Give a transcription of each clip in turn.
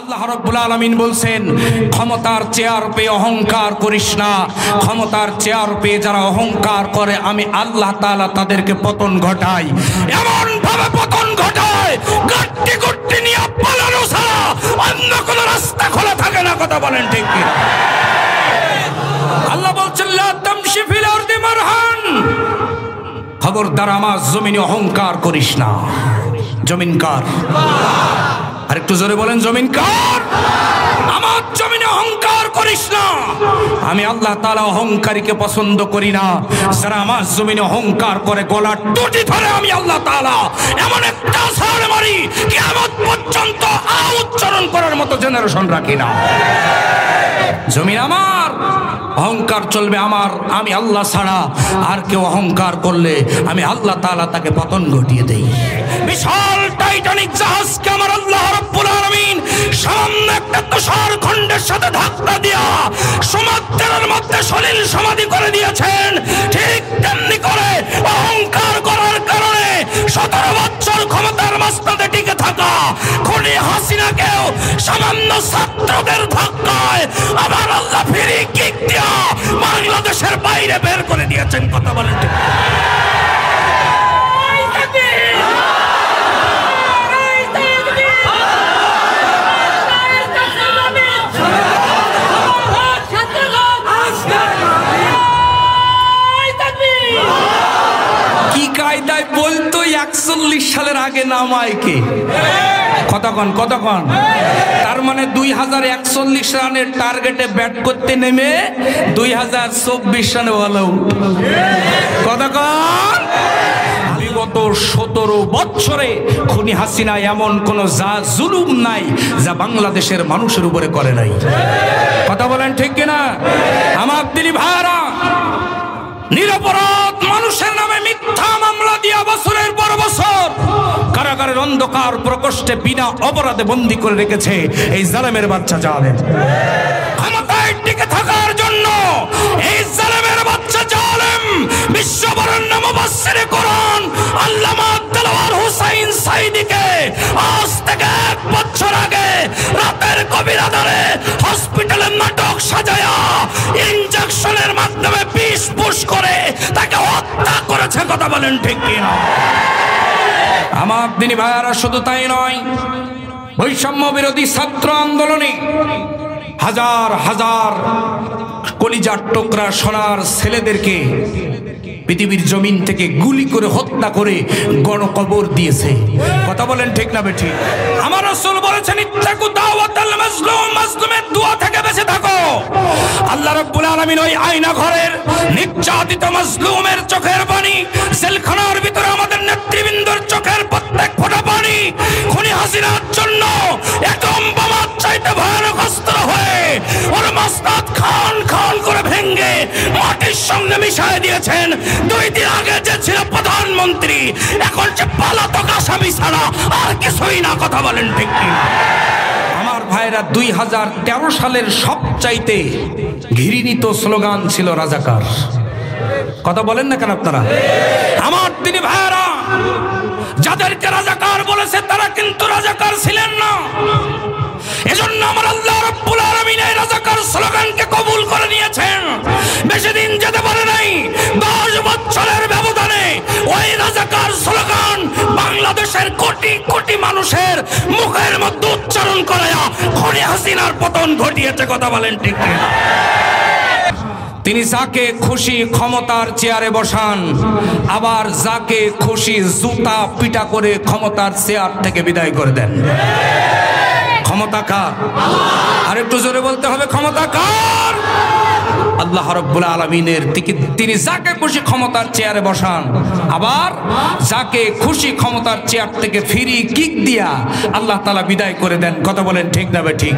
আল্লাহ রাব্বুল আলামিন বলছেন, ক্ষমতার চেয়ার পেয়ে অহংকার করিস না। ক্ষমতার চেয়ার পেয়ে যারা অহংকার করে আমি আল্লাহ তাআলা তাদেরকে পতন ঘটাই। এমন ভাবে পতন ঘটায় গাট্টি গুট্টি নিয়ে পালানো ছাড়া অন্য কোনো রাস্তা খোলা থাকে না। কথা বলেন ঠিক কি? আল্লাহ বলছেন, লা তামশি ফিল আরদি মারহান, খবরদার আমার জমিনে অহংকার করিস না। জমিন কার? আর একটু জোরে বলেন, জমিন কার? আমার জমিনে অহংকার করিস না। আমি আল্লাহ তাআলা অহংকারীকে পছন্দ করি না। যারা আমার জমিনে অহংকার করে গলার টুটি ধরে আমি আল্লাহ তাআলা এমন একটা ছাড় মারি কিয়ামত পর্যন্ত উচ্চারণ করার মতো জেনারেশন রাখি না। জমিন আমার, অহংকার চলবে আমার, আমি আল্লাহ ছাড়া। আর কেউ অহংকার করলে আমি আল্লাহ তাআলা তাকে পতন ঘটিয়ে দেই। বিশাল টাইটানিক জাহাজকে আমার আল্লাহ রাব্বুল আলামিন সামান্য একটা তুষার খণ্ডের সাথে ধাক্কা দিয়া সমুদ্রের মধ্যে সলিল সমাধি করে দিয়েছেন। ঠিক তেমনি করে অহংকার করার কারণে 17 বছর ক্ষমতার মাঝখানে টিকে থাকা খুনি হাসিনাকেও সামান্য ছাত্রদের ধাক্কায় আমার আল্লাহ ফিরে কিক দিয়া বাংলাদেশের বাইরে বের করে দিয়েছেন। কথা বলেন ঠিক? কি কায়দায় বলতো 41 সালের আগে নামায় কে? কতক্ষণ কতক্ষণ? তার মানে 2041 রানের টার্গেটে ব্যাট করতে নেমে 2024 রানে অল আউট। কতক্ষণ? বিগত 17 বছরে খুনি হাসিনা এমন কোন জুলুম নাই যা বাংলাদেশের মানুষের উপরে করে নাই। কথা বলেন ঠিক কিনা? আমার দিলি ভাইরা, নিরপরাধ মানুষের নামে মিথ্যা মামলা দিয়া বছরের পর বছর কারাগারের অন্ধকার প্রকোষ্ঠে বিনা অপরাধে বন্দী করে রেখেছে এই জালেমের বাচ্চা জালেম। ক্ষমতায় টিকে থাকার জন্য এই জালেমের বাচ্চা জালেম বিশ্ববরেণ্য মুফাসসির কোরআন আল্লামা দেলওয়ার হোসাইন সাঈদীকে আজ থেকে 1 বছর আগে রাতের গভীর আঁধারে হসপিটালে নাটক সাজায়া ইনজেকশনের মাধ্যমে বিষ পুশ করে তাকে হত্যা করেছে। কথা বলেন ঠিক কিনা? আমার দিনী ভাইয়ারা, শুধু তাই নয়, বৈষম্য বিরোধী ছাত্র আন্দোলনে হাজার হাজার কলিজার টুকরা সোনার ছেলেদেরকে পৃথিবীর জমিন থেকে গুলি করে হত্যা করে গণকবর দিয়েছে। কথা বলেন ঠিক না বেঠি? আমার রাসূল বলেছেন, ইত্তাকু দাওয়াতাল মাজলুম, মাজলুমের দোয়া থেকে বেঁচে থাকো। আল্লাহ রাব্বুল আলামিন ওই আয়না ঘরের নির্যাতিত মাজলুমের চোখের পানি, জেলখানার ভিতরে আমাদের নেতৃবৃন্দর চোখের প্রত্যেক ফোঁটা পানি খুনি হাসিনার জন্য একদম বোমার চাইতে ভয়ানক অস্ত্র হয়ে ওর মস্তক খান খান করে ভেঙে মাটির সঙ্গে মিশিয়ে দিয়েছেন। 2 দিন আগে যে ছিল প্রধানমন্ত্রী এখন যে পলাতক আসামি ছাড়া আর কিছুই না। কথা বলেন ঠিক কি? আমার ভাইরা, 2013 সালের সবচাইতে ঘৃণিত স্লোগান ছিল রাজাকার। কথা বলেন না কেন আপনারা? আমার দিনী ভাইরা, যাদেরকে রাজাকার বলেছে তারা কিন্তু রাজাকার ছিলেন না। এজন্য আমার আল্লাহ রাব্বুল আলামিন এই রাজাকার স্লোগানকে কবুল করে নিয়েছেন। বেশি দিন যেতে পারে নাই, 10 বছরের ব্যবধানে ওই রাজাকার স্লোগান বাংলাদেশের কোটি কোটি মানুষের মুখের মধ্যে উচ্চারণ করায়া খুনি হাসিনার পতন ঘটিয়েছে। কথা বলেন ঠিক কিনা? তিনি যাকে খুশি ক্ষমতার চেয়ারে বসান, আবার যাকে খুশি জুতা পিটা করে ক্ষমতার চেয়ার থেকে বিদায় করে দেন। ক্ষমতা কার? আর একটু জোরে বলতে হবে, ক্ষমতা কার? আল্লাহ রাব্বুল আলামিনের। তিনি যাকে খুশি ক্ষমতার চেয়ারে বসান, আবার যাকে খুশি ক্ষমতার চেয়ার থেকে ফিরি কিক দিয়া আল্লাহ তাআলা বিদায় করে দেন। কথা বলেন ঠিক না ঠিক?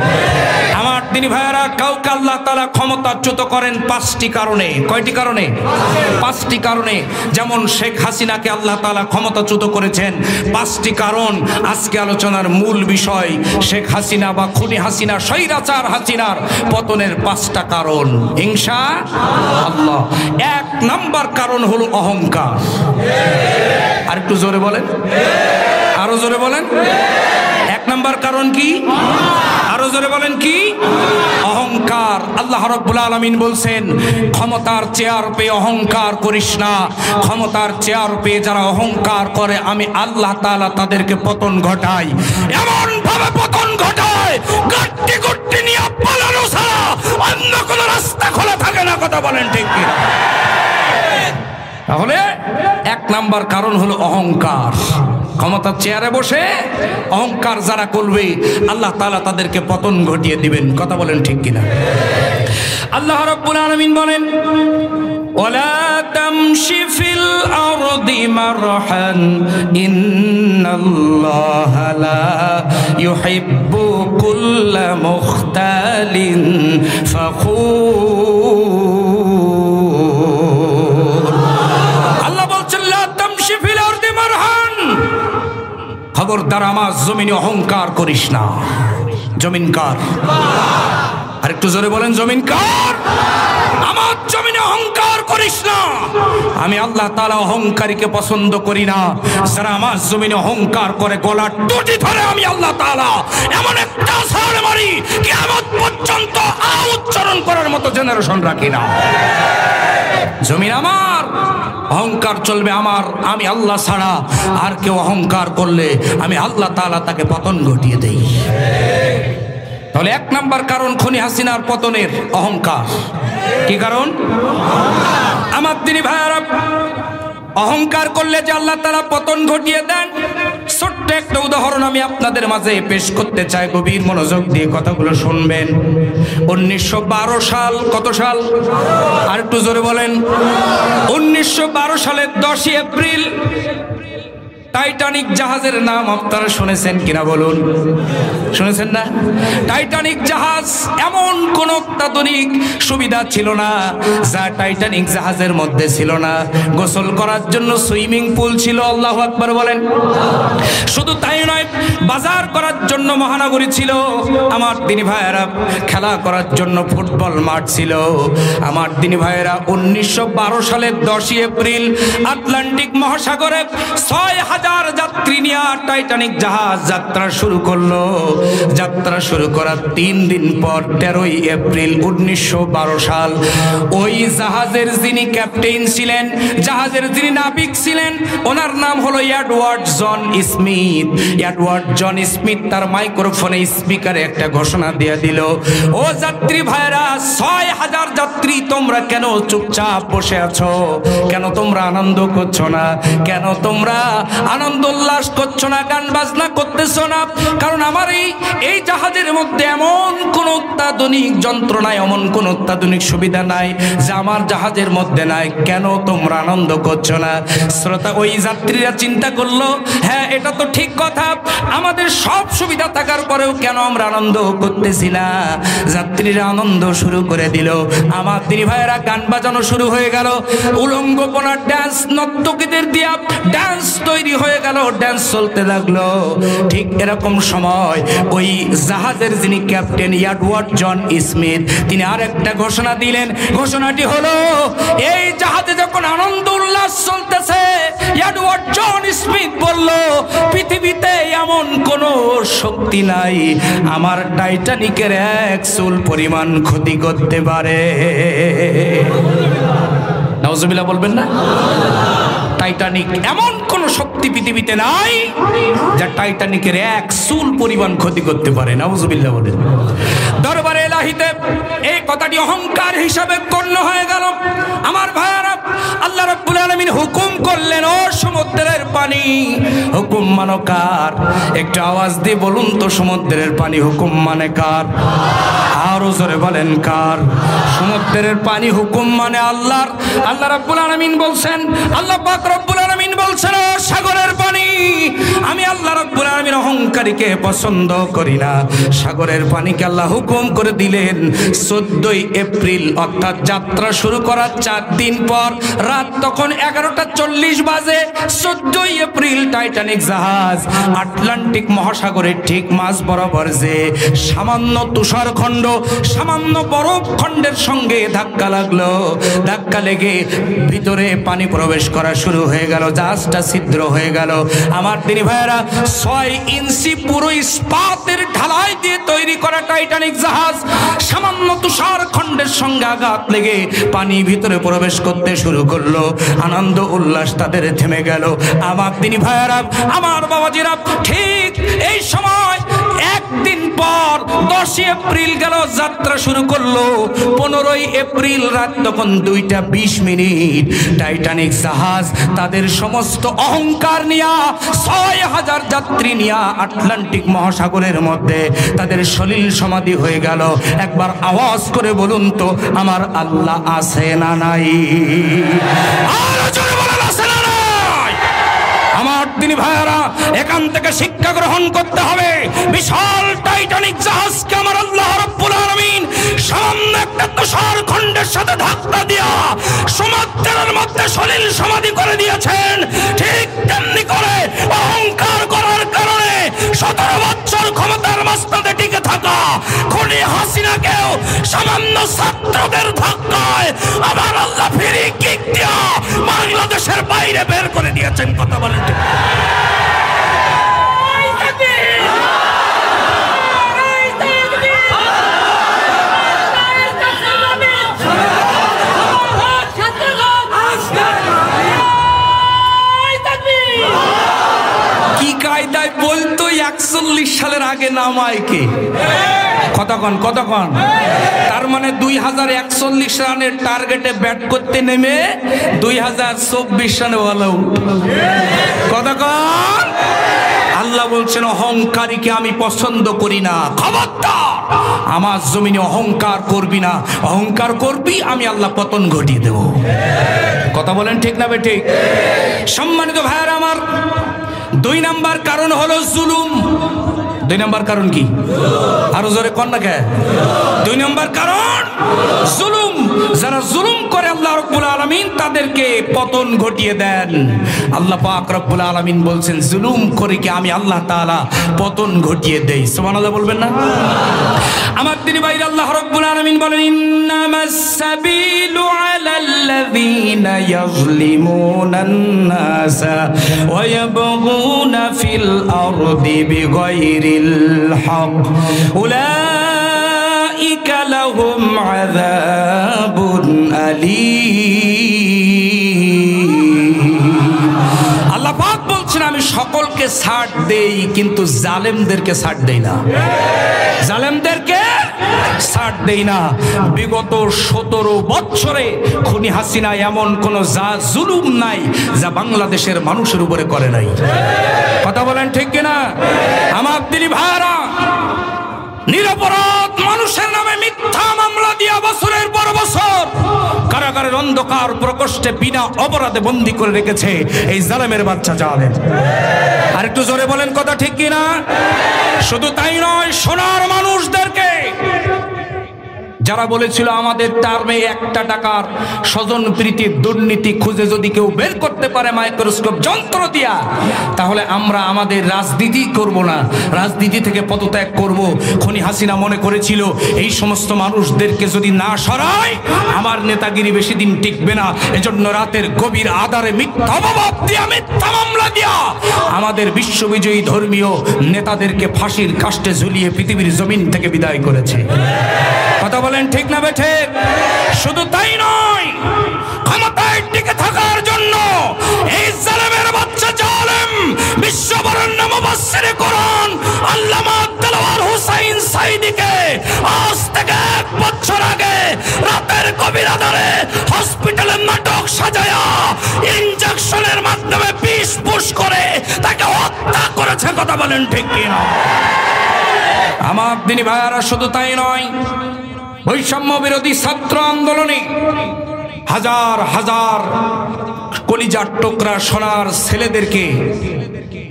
আমার দিনী ভাইয়েরা, কাউকে আল্লাহ তাআলা ক্ষমতাচ্যুত করেন 5টি কারণে। কয়টি কারণে? 5টি কারণে। যেমন শেখ হাসিনাকে আল্লাহ তাআলা ক্ষমতাচ্যুত করেছেন 5টি কারণ। আজকে আলোচনার মূল বিষয় শেখ হাসিনা বা খুনি হাসিনা, স্বৈরাচার হাসিনার পতনের 5টা কারণ ইনশাআল্লাহ। 1 নাম্বার কারণ হলো অহংকার। আর একটু জোরে বলেন, আরো জোরে বলেন। 1 নাম্বার কারণ কি? আরো জোরে বলেন কি? অহংকার। আল্লাহ রাব্বুল আলামিন বলছেন, ক্ষমতার চেয়ার পেয়ে অহংকার করিস না। ক্ষমতার চেয়ার পেয়ে যারা অহংকার করে আমি আল্লাহ তাআলা তাদেরকে পতন ঘটাই। এমন ভাবে পতন ঘটায় গাট্টি গুট্টি নিয়ে পালানো ছাড়া অন্য কোনো রাস্তা খোলা থাকে না। কথা বলেন ঠিক কি? তাহলে এক নাম্বার কারণ হলো অহংকার। ক্ষমতার চেয়ারে বসে অহংকার যারা করবে আল্লাহ তাআলা তাদেরকে পতন ঘটিয়ে দিবেন। কথা বলেন ঠিক কিনা? আল্লাহ রাব্বুল আলামিন বলেন, ওয়ালা তামশি ফিল আরদি মারহান ইন্নাল্লাহা লা ইউহিব্বু কুল্লা মুখতালিন ফখুর। আল্লাহ বলছেন, লা তামশি ফিল আরদি মারহান, খবরদার আমার জমিনে অহংকার করিস না। জমিন কার? আর একটু জোরে বলেন, জমিন কার? আমার জমিনে অহংকার করিস না। আমি আল্লাহ তাআলা অহংকারীকে পছন্দ করি না। যারা আমার জমিনে অহংকার করে গলার টুটি ধরে আমি আল্লাহ তাআলা এমন একটা ছাড় মারি কিয়ামত পর্যন্ত উচ্চারণ করার মতো জেনারেশন রাখি না। জমিন আমার, অহংকার চলবে আমার, আমি আল্লাহ ছাড়া। আর কেউ অহংকার করলে আমি আল্লাহ তাআলা তাকে পতন ঘটিয়ে দেই। তাহলে এক নাম্বার কারণ খুনি হাসিনার পতনের অহংকার। কি কারণ? আমার দিনী ভাইয়ারা, অহংকার করলে যে আল্লাহ তাআলা পতন ঘটিয়ে দেন, ছোট্ট একটা উদাহরণ আমি আপনাদের মাঝে পেশ করতে চাই। গভীর মনোযোগ দিয়ে কথাগুলো শুনবেন। 1912 সাল, কত সাল? আর একটু জোরে বলেন। 1912 সালের 10 এপ্রিল টাইটানিক জাহাজের নাম আপনারা শুনেছেন কিনা বলুন? শুনেছেন না? টাইটানিক জাহাজ, এমন কোন অত্যাধুনিক সুবিধা ছিল না যা টাইটানিক জাহাজের মধ্যে ছিল না। গোসল করার জন্য সুইমিং পুল ছিল। আল্লাহু আকবার বলেন। শুধু তাই নয়, বাজার করার জন্য মহানগরী ছিল। আমার দিনী ভাইয়েরা, খেলা করার জন্য ফুটবল মাঠ ছিল। আমার দিনী ভাইয়েরা, 1912 সালের 10 এপ্রিল আটলান্টিক মহাসাগরে 6000 যাত্রী নিয়ে টাইটানিক জাহাজ যাত্রা শুরু করলো। যাত্রা শুরু করার 3 দিন পর 13 এপ্রিল 1912 সাল ওই জাহাজের যিনি ক্যাপ্টেন ছিলেন, জাহাজের যিনি নাবিক ছিলেন, ওনার নাম হলো Edward John Smith. Edward John Smith তার মাইক্রোফোনে স্পিকারে একটা ঘোষণা দিয়ে দিল, ও যাত্রী ভাইরা, 6000 যাত্রী, তোমরা কেন চুপচাপ বসে আছো? কেন তোমরা আনন্দ করছো না? কেন তোমরা আনন্দ উল্লাস করছো না? গান বাজনা করতেছো না? কারণ আমার এই জাহাজের মধ্যে এমন কোন অত্যাধুনিক যন্ত্র নাই, এমন কোন অত্যাধুনিক সুবিধা নাই যা আমার জাহাজের মধ্যে নাই। কেন তোমরা আনন্দ করছো না? শ্রোতা, ওই যাত্রীরা চিন্তা করলো, হ্যাঁ এটা তো ঠিক কথা, আমাদের সব সুবিধা থাকার পরেও কেন আমরা আনন্দ করতেছি না? যাত্রীরা আনন্দ শুরু করে দিল। আমার দিনী ভাইয়েরা, গান বাজানো শুরু হয়ে গেল। উলঙ্গপনা ডান্স, নর্তকীদের দিয়া ডান্স তৈরি হয়ে গেল, ডান্স চলতে লাগলো। ঠিক এরকম সময় ওই জাহাজের যিনি ক্যাপ্টেন এডওয়ার্ড জন স্মিথ, তিনি আরেকটা ঘোষণা দিলেন। ঘোষণাটি হলো, এই জাহাজে যখন আনন্দ উল্লাস চলতেছে, এডওয়ার্ড জন স্মিথ বলল, পৃথিবীতে এমন কোন শক্তি নাই আমার টাইটানিকের এক চুল পরিমাণ ক্ষতি করতে পারে। নাউজুবিল্লাহ বলবেন না? টাইটানিক, এমন কোন শক্তি পৃথিবীতে নাই যা টাইটানিকের এক চুল পরিমাণ ক্ষতি করতে পারে। নাউজুবিল্লাহ বলেন। দরবারে ইলাহিতে এই কথাটি অহংকার হিসাবে গণ্য হয়ে গেল। আমার ভাইয়ারা, আল্লাহ রাব্বুল আলামিন হুকুম করলেন, ও সমুদ্রের পানি, হুকুম মানো কার? একটা আওয়াজ দিয়ে বলুন তো, সমুদ্রের পানি হুকুম মানে কার? আরো জোরে বলেন, কার? সমুদ্রের পানি হুকুম মানে আল্লাহর। আল্লাহ রাব্বুল আলামিন বলছেন, আল্লাহ পাক রব্বুল আলামিন বলছেন, ও সাগরের পানি, আমি আল্লাহ রাব্বুল আলামিন অহংকারীকে পছন্দ করি না। সাগরের পানিকে আল্লাহ হুকুম করে দিলেন 14 এপ্রিল, অর্থাৎ যাত্রা শুরু করার 4 দিন পর রাত তখন 11:40 বাজে। 14 এপ্রিল টাইটানিক জাহাজ আটলান্টিক মহাসাগরের ঠিক মাঝ বরাবর যে সামান্য তুষারখণ্ড, সামান্য বরফ খণ্ডের সঙ্গে ধাক্কা লাগলো। ধাক্কা লেগে ভিতরে পানি প্রবেশ করা শুরু হয়ে গেল, জাহাজটা ছিদ্র হয়ে গেল। আমার দিনী ভাইয়েরা 6 ইঞ্চি পুরো ইস্পাতের ঢালাই দিয়ে তৈরি করা টাইটানিক জাহাজ সামান্য তুষার খণ্ডের সঙ্গে আঘাত লেগে পানি ভিতরে প্রবেশ করতে শুরু করলো। আনন্দ উল্লাস তাদের থেমে গেল। আমার দিনী ভাইয়েরা, আমার বাবাজিরা, ঠিক এই সময় একদিন পর 10 এপ্রিল গেল, যাত্রা শুরু করলো। 15 এপ্রিল রাত তখন 2:20 টাইটানিক জাহাজ তাদের সমস্ত অহংকার নিয়ে 6000 যাত্রী নিয়ে আটলান্টিক মহাসাগরের মধ্যে তাদের সলিল সমাধি হয়ে গেল। একবার আওয়াজ করে বলুন তো, আমার আল্লাহ আছে না নাই? আর জোরে বলেন, আছে না নাই? আমার দিনী ভাইয়ারা, এখান থেকে শিক্ষা গ্রহণ করতে হবে। বিশাল টাইটানিক জাহাজকে আমার আল্লাহ রাব্বুল আলামিন সামান্য একটা তুষার খণ্ডের সাথে ধাক্কা দিয়া সমুদ্রের মধ্যে সলিল সমাধি করে দিয়েছেন। ঠিক তেমনি করে অহংকার করার কারণে 17 বছর ক্ষমতার মস্তদে টিকে থাকা খুনি হাসিনাকেও সামান্য ছাত্রদের ধাক্কায় আমার আল্লাহ ফ্রি কিক দিয়া বাংলাদেশের বাইরে বের করে দিয়েছেন। কথা বলেন ঠিক? কি কায়দায় বলতো 41 সালের আগে নামায় কে? কতক্ষণ তার মানে 2041 রানের টার্গেটে ব্যাট করতে নেমে 2024 রানে অল আউট। কতক্ষণ? আল্লাহ বলছেন, অহংকারীকে আমি পছন্দ করি না। খবরদার, আমার জমিনে অহংকার করবি না। অহংকার করবি, আমি আল্লাহ পতন ঘটিয়ে দেব। কথা বলেন ঠিক না বেঠিক? সম্মানিত ভাইয়েরা আমার, 2 নাম্বার কারণ হলো জুলুম। 2 নাম্বার কারণ কি? আরো জোরে কর না কে? 2 নাম্বার কারণ জুলুম। যারা জুলুম করে আল্লাহ রাব্বুল আলামিন তাদেরকে পতন ঘটিয়ে দেন। আল্লাহ পাক রব্বুল আলামিন বলছেন, জুলুম করে কি আমি আল্লাহ তাআলা পতন ঘটিয়ে দেই। সুবহানাল্লাহ বলবেন না? আমার দিনী ভাই, আল্লাহ রাব্বুল আলামিন বলেন, ইন্নামাস সাবিলু আলাল্লাযীনা ইয়াযলিমুনান নাসা ওয়া ইয়াবগুনা ফিল আরদি বিগাইরিল হক উলাইকা লাহুম আযাবুন আলীম। আল্লাহ পাক বলছেন, আমি সকলকে ছাড় দেই, কিন্তু জালেমদেরকে ছাড় দেই না। জালেমদেরকে ছাড় দেই না। বিগত 17 বছরে খুনি হাসিনা এমন কোন জুলুম নাই যা বাংলাদেশের মানুষের উপরে করে নাই। কথা বলেন ঠিক কিনা? আমার দিনী ভাইরা, নিরপরাধ মানুষের নামে মিথ্যা মামলা দিয়া বছরের পর বছর কারাগারের অন্ধকার প্রকোষ্ঠে বিনা অপরাধে বন্দী করে রেখেছে এই জালেমের বাচ্চা জালেম। আর একটু জোরে বলেন, কথা ঠিক কিনা? শুধু তাই নয়, সোনার মানুষদেরকে যারা বলেছিল আমাদের টার্মে 1 টাকার স্বজন প্রীতির দুর্নীতি খুঁজে যদি কেউ বের করতে পারে মাইক্রোস্কোপ যন্ত্র দিয়া, তাহলে আমরা আমাদের রাজনীতি করব না, রাজনীতি থেকে পদত্যাগ করব। খুনি হাসিনা মনে করেছিল এই সমস্ত মানুষদেরকে যদি না সরায় আমার নেতাগিরি বেশি দিন টিকবে না। এজন্য রাতের গভীর আধারে মিথ্যা অপবাদ দিয়া, মিথ্যা মামলা দিয়া আমাদের বিশ্ববিজয়ী ধর্মীয় নেতাদেরকে ফাঁসির কাস্টে ঝুলিয়ে পৃথিবীর জমিন থেকে বিদায় করেছে। কথা বলেন ঠিক না বেঠে? শুধু তাই নয়, ক্ষমতায় টিকে থাকার জন্য এই জালেমের বাচ্চা জালেম বিশ্ববরেণ্য মুফাসসিরে কোরআন আল্লামা দেলওয়ার হোসাইন সাঈদীকে আজ থেকে 1 বছর আগে রাতের গভীর আধারে হসপিটালে নাটক সাজায়া ইনজেকশনের মাধ্যমে বিষ পুশ করে তাকে হত্যা করেছে। কথা বলেন ঠিক কিনা? আমার দিনী ভাইয়ারা, শুধু তাই নয়, বৈষম্য বিরোধী ছাত্র আন্দোলনে হাজার হাজার কলিজার টুকরা সোনার ছেলেদেরকে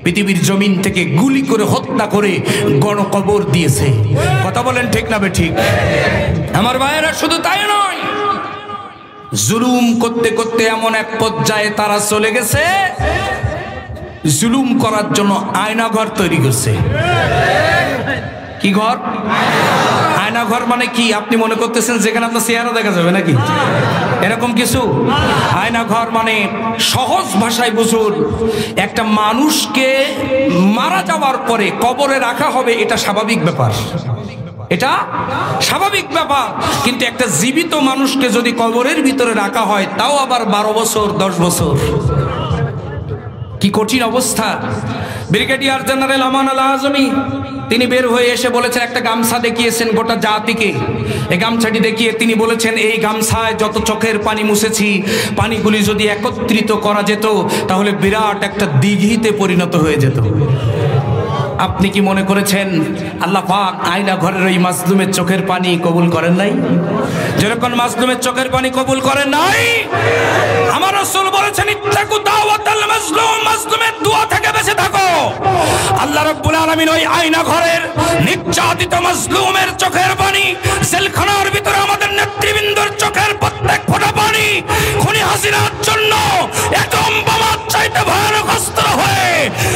পৃথিবীর জমিন থেকে গুলি করে হত্যা করে গণকবর দিয়েছে। কথা বলেন ঠিক না বেঠিক? আমার ভাইয়েরা, শুধু তাই নয়, জুলুম করতে করতে এমন এক পর্যায়ে তারা চলে গেছে, জুলুম করার জন্য আয়নাঘর তৈরি করছে। কি ঘর? আয়না ঘর মানে কি? আপনি মনে করতেছেন যেখানে আপনার চেহারা দেখা যাবে নাকি এরকম কিছু? আয়না ঘর মানে সহজ ভাষায় বুঝুন, একটা মানুষকে মারা যাওয়ার পরে কবরে রাখা হবে, এটা স্বাভাবিক ব্যাপার, এটা স্বাভাবিক ব্যাপার। কিন্তু একটা জীবিত মানুষকে যদি কবরের ভিতরে রাখা হয়, তাও আবার 12 বছর 10 বছর, কি কঠিন অবস্থা। ব্রিগেডিয়ার জেনারেল আমান আল আজমি তিনি বের হয়ে এসে বলেছেন, একটা গামছা দেখিয়েছেন গোটা জাতিকে। এই গামছাটি দেখিয়ে তিনি বলেছেন, এই গামছায় যত চোখের পানি মুছেছি, পানিগুলি যদি একত্রিত করা যেত তাহলে বিরাট একটা দিঘিতে পরিণত হয়ে যেত। আপনি কি মনে করেছেন আল্লাহ পাক আয়না ঘরের ওই মাজলুমের চোখের পানি কবুল করেন নাই? যেরকম মাজলুমের চোখের পানি কবুল করেন নাই, আমার রাসূল বলেছেন, ইত্তাকু দাওয়াতাল মাজলুম, মাজলুমের দোয়া থেকে বেঁচে থাকো। আল্লাহ রাব্বুল আলামিন ওই আয়না ঘরের নির্যাতিত মাজলুমের চোখের পানি, জেলখানার ভিতরে আমাদের নেতৃবৃন্দর চোখের প্রত্যেক ফোঁটা পানি খুনি হাসিনার জন্য একদম বোমার চাইতে ভয়ানক অস্ত্র হয়ে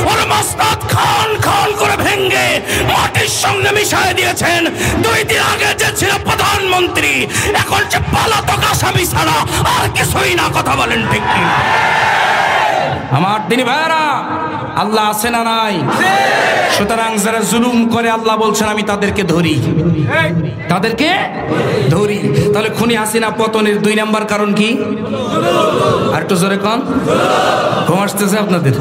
ওর মস্তক খান খান করে ভেঙে মাটির সঙ্গে মিশিয়ে দিয়েছেন। 2 দিন আগে যে ছিল প্রধানমন্ত্রী, এখন যে পলাতক আসামি ছাড়া আর কিছুই না। কথা বলেন ঠিক কি? আমার দিনী ভাইরা, আল্লাহ আছে না নাই? সুতরাং যারা জুলুম করে আল্লাহ বলছেন আমি তাদেরকে ধরি, তাদেরকে ধরি। তাহলে খুনি হাসিনা পতনের 2 নাম্বার কারণ কি? আর একটু জোরে কোন, ঘুম আসতেছে আপনাদের?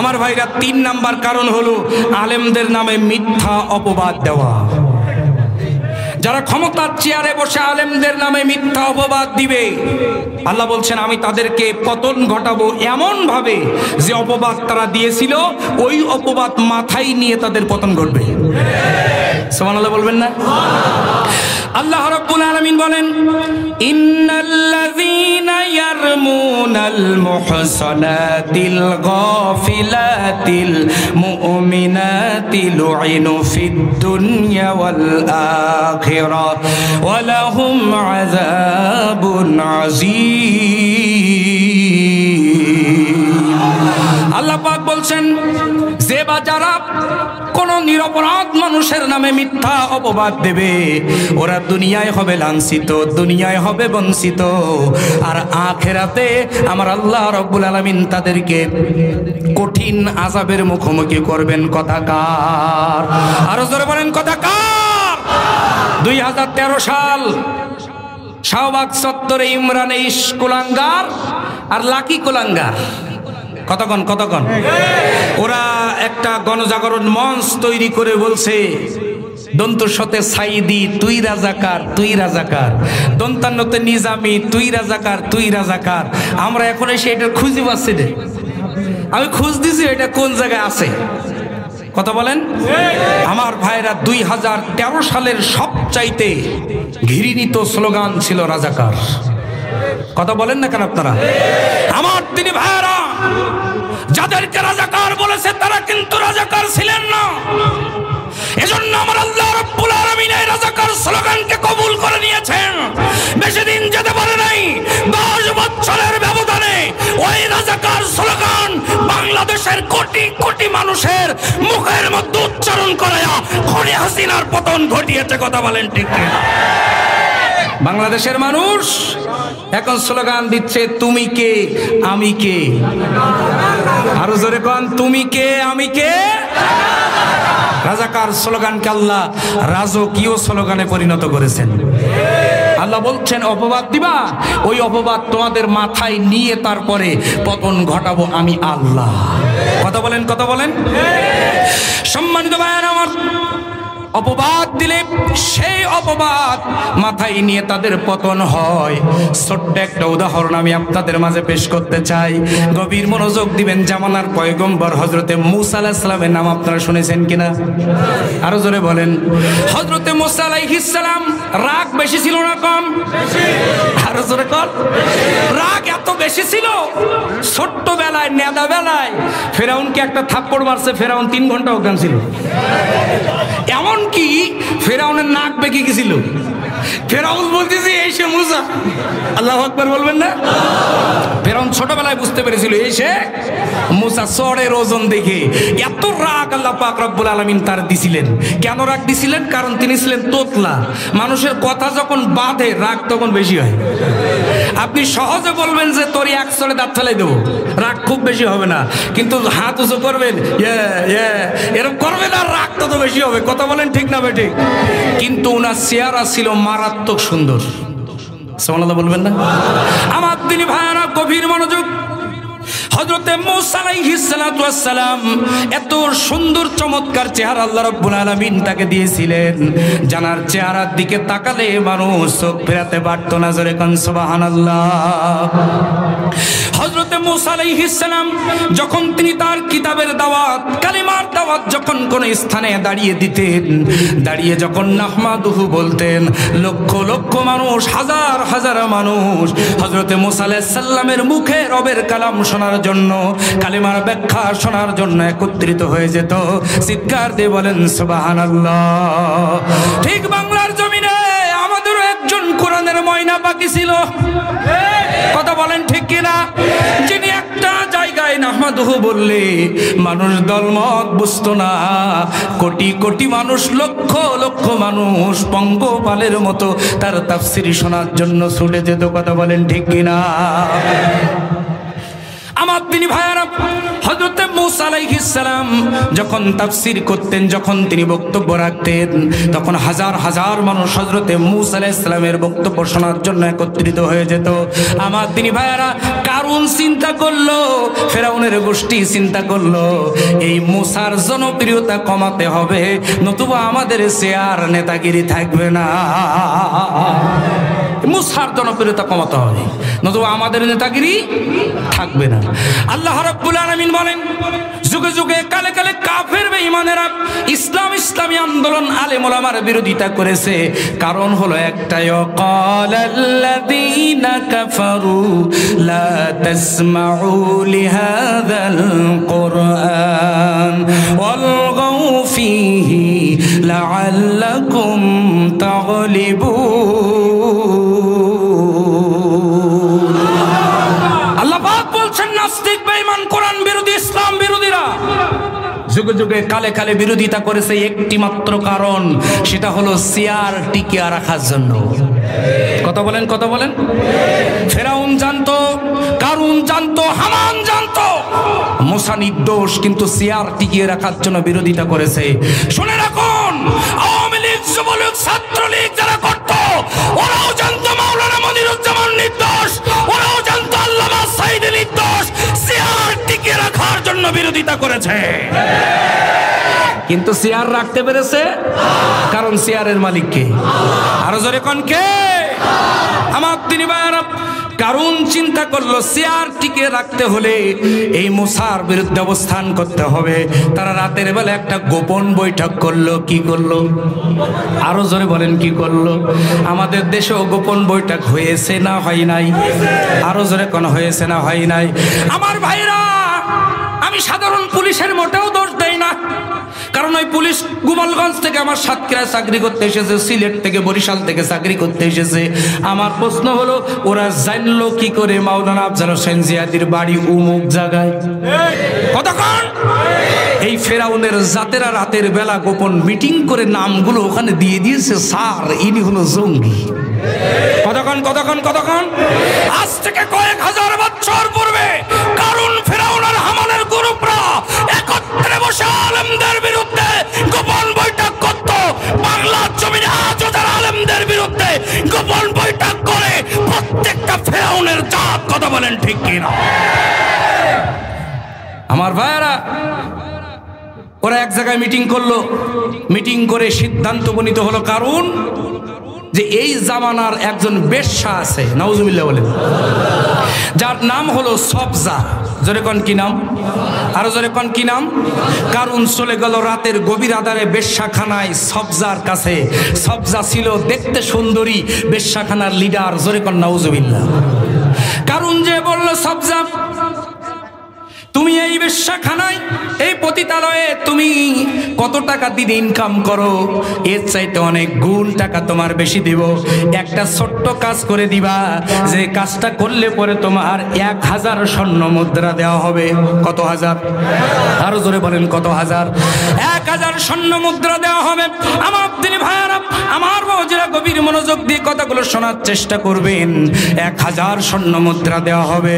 আমার ভাইরা, 3 নাম্বার কারণ হলো আলেমদের নামে মিথ্যা অপবাদ দেওয়া। যারা ক্ষমতার চেয়ারে বসে আলেমদের নামে মিথ্যা অপবাদ দিবে, আল্লাহ বলছেন আমি তাদেরকে পতন ঘটাবো এমন ভাবে যে অপবাদ তারা দিয়েছিল ওই অপবাদ মাথায় নিয়ে তাদের পতন ঘটবে। সুবহানাল্লাহ বলবেন না? আল্লাহ রাব্বুল আলামিন বলেন, ইন্নাল্লাযীনা ইয়ারমুনাল মুহসানাতিল গাফিলাতিল মুমিনাতি লুইনু ফিদ দুনিয়া ওয়াল আখিরাহ ওয়া লাহুম আযাবুন আযীম। আল্লাহ পাক বলছেন, যে বা যারা কোন নিরপরাধ মানুষের নামে মিথ্যা অপবাদ দেবে, ওরা দুনিয়ায় হবে লাঞ্ছিত, দুনিয়ায় হবে বঞ্চিত, আর আখিরাতে আমার আল্লাহ রাব্বুল আলামিন তাদেরকে কঠিন আযাবের মুখোমুখি করবেন। কথা কার? আরো জোরে বলেন, কথা কার? 2013 সাল শাহবাগ চত্বরে ইমরান ইশ কুলাঙ্গার আর লাকি কুলাঙ্গার, কতক্ষণ কতক্ষণ ওরা একটা গণজাগরণ মঞ্চ তৈরি করে বলছে, দন্তস্বতে সাইদি তুই রাজাকার, তুই রাজাকার, দন্তান্নতে নিজামি তুই রাজাকার, তুই রাজাকার। আমরা এখন এসে এটা খুঁজে পাচ্ছি না, আমি খুঁজ দিছি এটা কোন জায়গায় আছে। কথা বলেন আমার ভাইরা, 2013 সালের সবচাইতে ঘৃণিত স্লোগান ছিল রাজাকার। কথা বলেন না কেন আপনারা? আমার তিনি ভাইরা, যাদেরকে রাজাকার বলেছে তারা কিন্তু রাজাকার ছিলেন না। এজন্য আমার আল্লাহ রাব্বুল আলামিন এই রাজাকার স্লোগানকে কবুল করে নিয়েছেন। বেশি দিন যেতে পারে নাই, 10 বছরের ব্যবধানে ওই রাজাকার স্লোগান বাংলাদেশের কোটি কোটি মানুষের মুখের মধ্যে উচ্চারণ করায়া খুনি হাসিনার পতন ঘটিয়েছে। কথা বলেন ঠিক কি? বাংলাদেশের মানুষ এখন স্লোগান দিচ্ছে, তুমি কে আমি কে। আরো জোরে কোন, তুমি কে আমি কে। রাজাকার স্লোগানকে আল্লাহ রাজকীয় স্লোগানে পরিণত করেছেন। আল্লাহ বলছেন, অপবাদ দিবা, ওই অপবাদ তোমাদের মাথায় নিয়ে তারপরে পতন ঘটাবো আমি আল্লাহ। কথা বলেন, কথা বলেন। সম্মানিত ভাইয়ের আমার, অপবাদ দিলে সেই অপবাদ মাথায় নিয়ে তাদের পতন হয়। ছোট্ট একটা উদাহরণ আমি আপনাদের মাঝে পেশ করতে চাই, গভীর মনোযোগ দিবেন। জামানার পয়গম্বর হযরতে মূসা আলাইহিস সালামের নাম আপনারা শুনেছেন কিনা? আরো জোরে বলেন। হযরতে মূসা আলাইহিস সালাম রাগ বেশি ছিল না কম? আরো জোরে কর। রাগ এত বেশি ছিল, ছোট্ট বেলায় নেদা বেলায় ফেরাউনকে একটা থাপ্পড় মারছে, ফেরাউন 3 ঘন্টা অজ্ঞান ছিল। এমনকি ফেরাউনের নাক নামটা কি ছিল? ফেরাউন বলতেছে এই সে মুসা। আল্লাহু আকবার বলবেন না? ফেরাউন ছোটবেলায় বুঝতে পেরেছিল এই সে মুসা। চড়ের ওজন দেখে এত রাগ আল্লাহ পাক রব্বুল আলামিন তার দিছিলেন। কেন রাগ দিছিলেন? কারণ তিনি ছিলেন তোতলা। মানুষের কথা যখন বাঁধে রাগ তখন বেশি হয়। আপনি সহজে বলবেন যে তোর এক চড়ে দাঁত ফেলাই দেবো, রাগ খুব বেশি হবে না। কিন্তু হাত উঁচু করবেন, এরকম করবেন আর রাগ তত বেশি হবে। কথা বলেন ঠিক না বেঠিক? কিন্তু ওনার চেহারা ছিল মারাত্মক সুন্দর। সুবহানাল্লাহ বলবেন না? আমার দিনী ভাইয়ারা গভীর মনোযোগ। হযরতে মূসা আলাইহিস সালাতু ওয়াস সালাম এত সুন্দর চমৎকার চেহারা আল্লাহ রাব্বুল আলামিন তাকে দিয়েছিলেন, জানার চেহারার দিকে তাকালে মানুষ চোখ ফেরাতে পারত না। জোরে কোন সুবহানাল্লাহ। হযরতে মূসা আলাইহিস সালাম যখন তিনি তার কিতাবের দাওয়াত, কালিমার দাওয়াত যখন কোন স্থানে দাঁড়িয়ে দিতেন, দাঁড়িয়ে যখন নাহমাদুহু বলতেন, লক্ষ লক্ষ মানুষ, হাজার হাজার মানুষ হযরতে মূসা আলাইহিস সালামের মুখে রবের কালাম শোনার জন্য, কালিমার ব্যাখ্যা শোনার জন্য একত্রিত হয়ে যেত। চিৎকার দিয়ে বলেন সুবহানাল্লাহ। ঠিক বাংলার জমিনে আমাদেরও একজন কোরআনের ময়না বাকি ছিল। কথা বলেন ঠিক কিনা? যিনি একটা জায়গায় নাহমাদুহু বললে মানুষ দলমত বুঝতো না। কোটি কোটি মানুষ, লক্ষ লক্ষ মানুষ পঙ্গপালের মতো তার তাফসীর শোনার জন্য ছুটে যেত। কথা বলেন ঠিক কিনা? আমার দিনী ভাইয়ারা, হযরতে মূসা আলাইহিস সালাম যখন তাফসীর করতেন, যখন তিনি বক্তব্য রাখতেন, তখন হাজার হাজার মানুষ হযরতে মূসা আলাইহিস সালামের বক্তব্য শোনার জন্য একত্রিত হয়ে যেত। আমার দিনী ভাইয়ারা, কারুন চিন্তা করলো, ফেরাউনের গোষ্ঠী চিন্তা করলো, এই মূসার জনপ্রিয়তা কমাতে হবে, নতুবা আমাদের চেয়ার নেতাগিরি থাকবে না। মূসার জনপ্রিয়তা কমাতে হবে, নতুবা আমাদের নেতাগিরি থাকবে না। আল্লাহ রাব্বুল আলামিন বলেন, যুগে যুগে কালে কালে কাফের বেঈমানেরা ইসলামী আন্দোলন আলেম ওলামার বিরোধিতা করেছে। কারণ হলো একটাই, ক্বালাল্লাযীনা কাফারু লা তাসমাউ লিহাযাল কুরআন ওয়ালগাউ ফীহি লাআল্লাকুম তাগলিবুন। আল্লাহ পাক বলছেন, নাস্তিক বেঈমান কোরআন বিরোধী ইসলাম বিরোধীরা যুগে যুগে কালে কালে বিরোধিতা করেছে একটি মাত্র কারণ, সেটা হলো চেয়ার টিকিয়ে রাখার জন্য। কথা বলেন, কথা বলেন। ফেরাউন জানতো, কারুন জানতো, হামান জানতো মূসা নির্দোষ, কিন্তু চেয়ার টিকিয়ে রাখার জন্য বিরোধিতা করেছে। শুনে রাখুন, আওয়ামী লীগ, যুবলীগ, ছাত্রলীগ যারা করত, ওরাও জানতো মাওলানা মনিরুজ্জামান নির্দোষ, ওরাও জানতো আল্লামা সাঈদী নির্দোষ, চেয়ার টিকিয়ে রাখার জন্য বিরোধিতা করেছে। কিন্তু চেয়ার রাখতে পেরেছে, কারণ চেয়ারের মালিক কে? আরো জোরে কোন কে? আমার দিনী ভাইয়ারা, কারণ চিন্তা করলো চেয়ার টিকে রাখতে হলে এই মূসার বিরুদ্ধে অবস্থান করতে হবে। তারা রাতের বেলা একটা গোপন বৈঠক করলো। কি করলো? আরো জোরে বলেন, কি করলো? আমাদের দেশেও গোপন বৈঠক হয়েছে না হয় নাই? আরো জোরে কোন হয়েছে না হয় নাই? আমার ভাইরা, আমি সাধারণ পুলিশের মোটেও দোষ দেই না, কারণ ওই পুলিশ গোপালগঞ্জ থেকে আমার সাতক্ষীরায় চাকরি করতে এসেছে, সিলেট থেকে, বরিশাল থেকে চাকরি করতে এসেছে। আমার প্রশ্ন হলো, ওরা জানলো কি করে মাওলানা আফজাল হোসেন জিয়াদির বাড়ি অমুক জায়গায়? কতক্ষণ? এই ফেরাউনের জাতেরা রাতের বেলা গোপন মিটিং করে নামগুলো ওখানে দিয়ে দিয়েছে, স্যার ইনি হলো জঙ্গি। কতক্ষণ কতক্ষণ কতক্ষণ? আজ থেকে কয়েক হাজার বছর পূর্বে কারণ ফেরাউন আর হামানের গ্রুপরা একত্রে বসে আলেমদের বিরুদ্ধে গোপন বৈঠক করত। বাংলার জমিনে আজও যারা আলেমদের বিরুদ্ধে গোপন বৈঠক করে, প্রত্যেকটা ফেরাউনের জাত। কথা বলেন ঠিক কিনা? আমার ভাইয়েরা, ওরা এক জায়গায় মিটিং করলো। মিটিং করে সিদ্ধান্ত উপনীত হলো, কারণ যে এই জামানার একজন বেশ্যা আছে, নাউজুবিল্লাহ বলেন, যার নাম হলো সবজা। জোরে কোন কি নাম? আরো জোরে কোন কি নাম? কারণ চলে গেল রাতের গভীর আধারে বেশ্যাখানায় সবজার কাছে। সবজা ছিল দেখতে সুন্দরী, বেশ্যাখানার লিডার। জোরে কোন নাউজুবিল্লাহ। কারণ যে বলল, সবজা তুমি তুমি এই বেশ্যাখানায়, এই পতিতালয়ে তুমি কত টাকা দিনে ইনকাম করো, এর চাইতে অনেক গুণ টাকা তোমার বেশি দিব। একটা ছোট্ট কাজ করে দিবা, যে কাজটা করলে পরে তোমার 1000 স্বর্ণ মুদ্রা দেওয়া হবে। কত হাজার? আরো জোরে বলেন, কত হাজার? 1000 স্বর্ণ মুদ্রা দেওয়া হবে। আমার দিনী ভাইয়ারা, আমার বাবাজিরা, গভীর মনোযোগ দিয়ে কথাগুলো শোনার চেষ্টা করবেন। 1000 স্বর্ণ মুদ্রা দেওয়া হবে।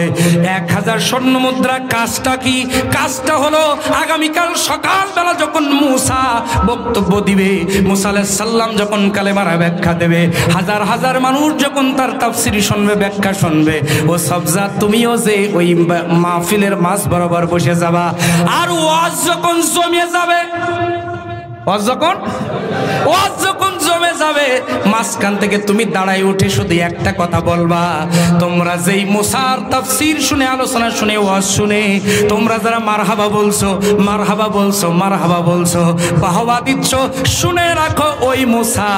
1000 স্বর্ণ মুদ্রা কাজটা কি? কাজটা হলো আগামীকাল সকালবেলা যখন মুসা বক্তব্য দিবে, মুসা আলাইহিস সালাম যখন কালেমার ব্যাখ্যা দেবে, হাজার হাজার মানুষ যখন তার তাফসীর শুনবে, ব্যাখ্যা শুনবে, ও সবজা তুমিও যে ওই মাহফিলের মাঝ বরাবর বসে যাবা। আর ওয়াজ যখন জমে যাবে, ওয়াজ যখন জমে যাবে, মাঝখান থেকে তুমি দাঁড়ায় উঠে শুধু একটা কথা বলবা, তোমরা যেই মুসার তাফসীর শুনে, আলোচনা শুনে, ওয়াজ শুনে তোমরা যারা মারহাবা বলছো, মারহাবা বলছো, মারহাবা বলছো, বাহবা দিচ্ছ, শুনে রাখো ওই মুসা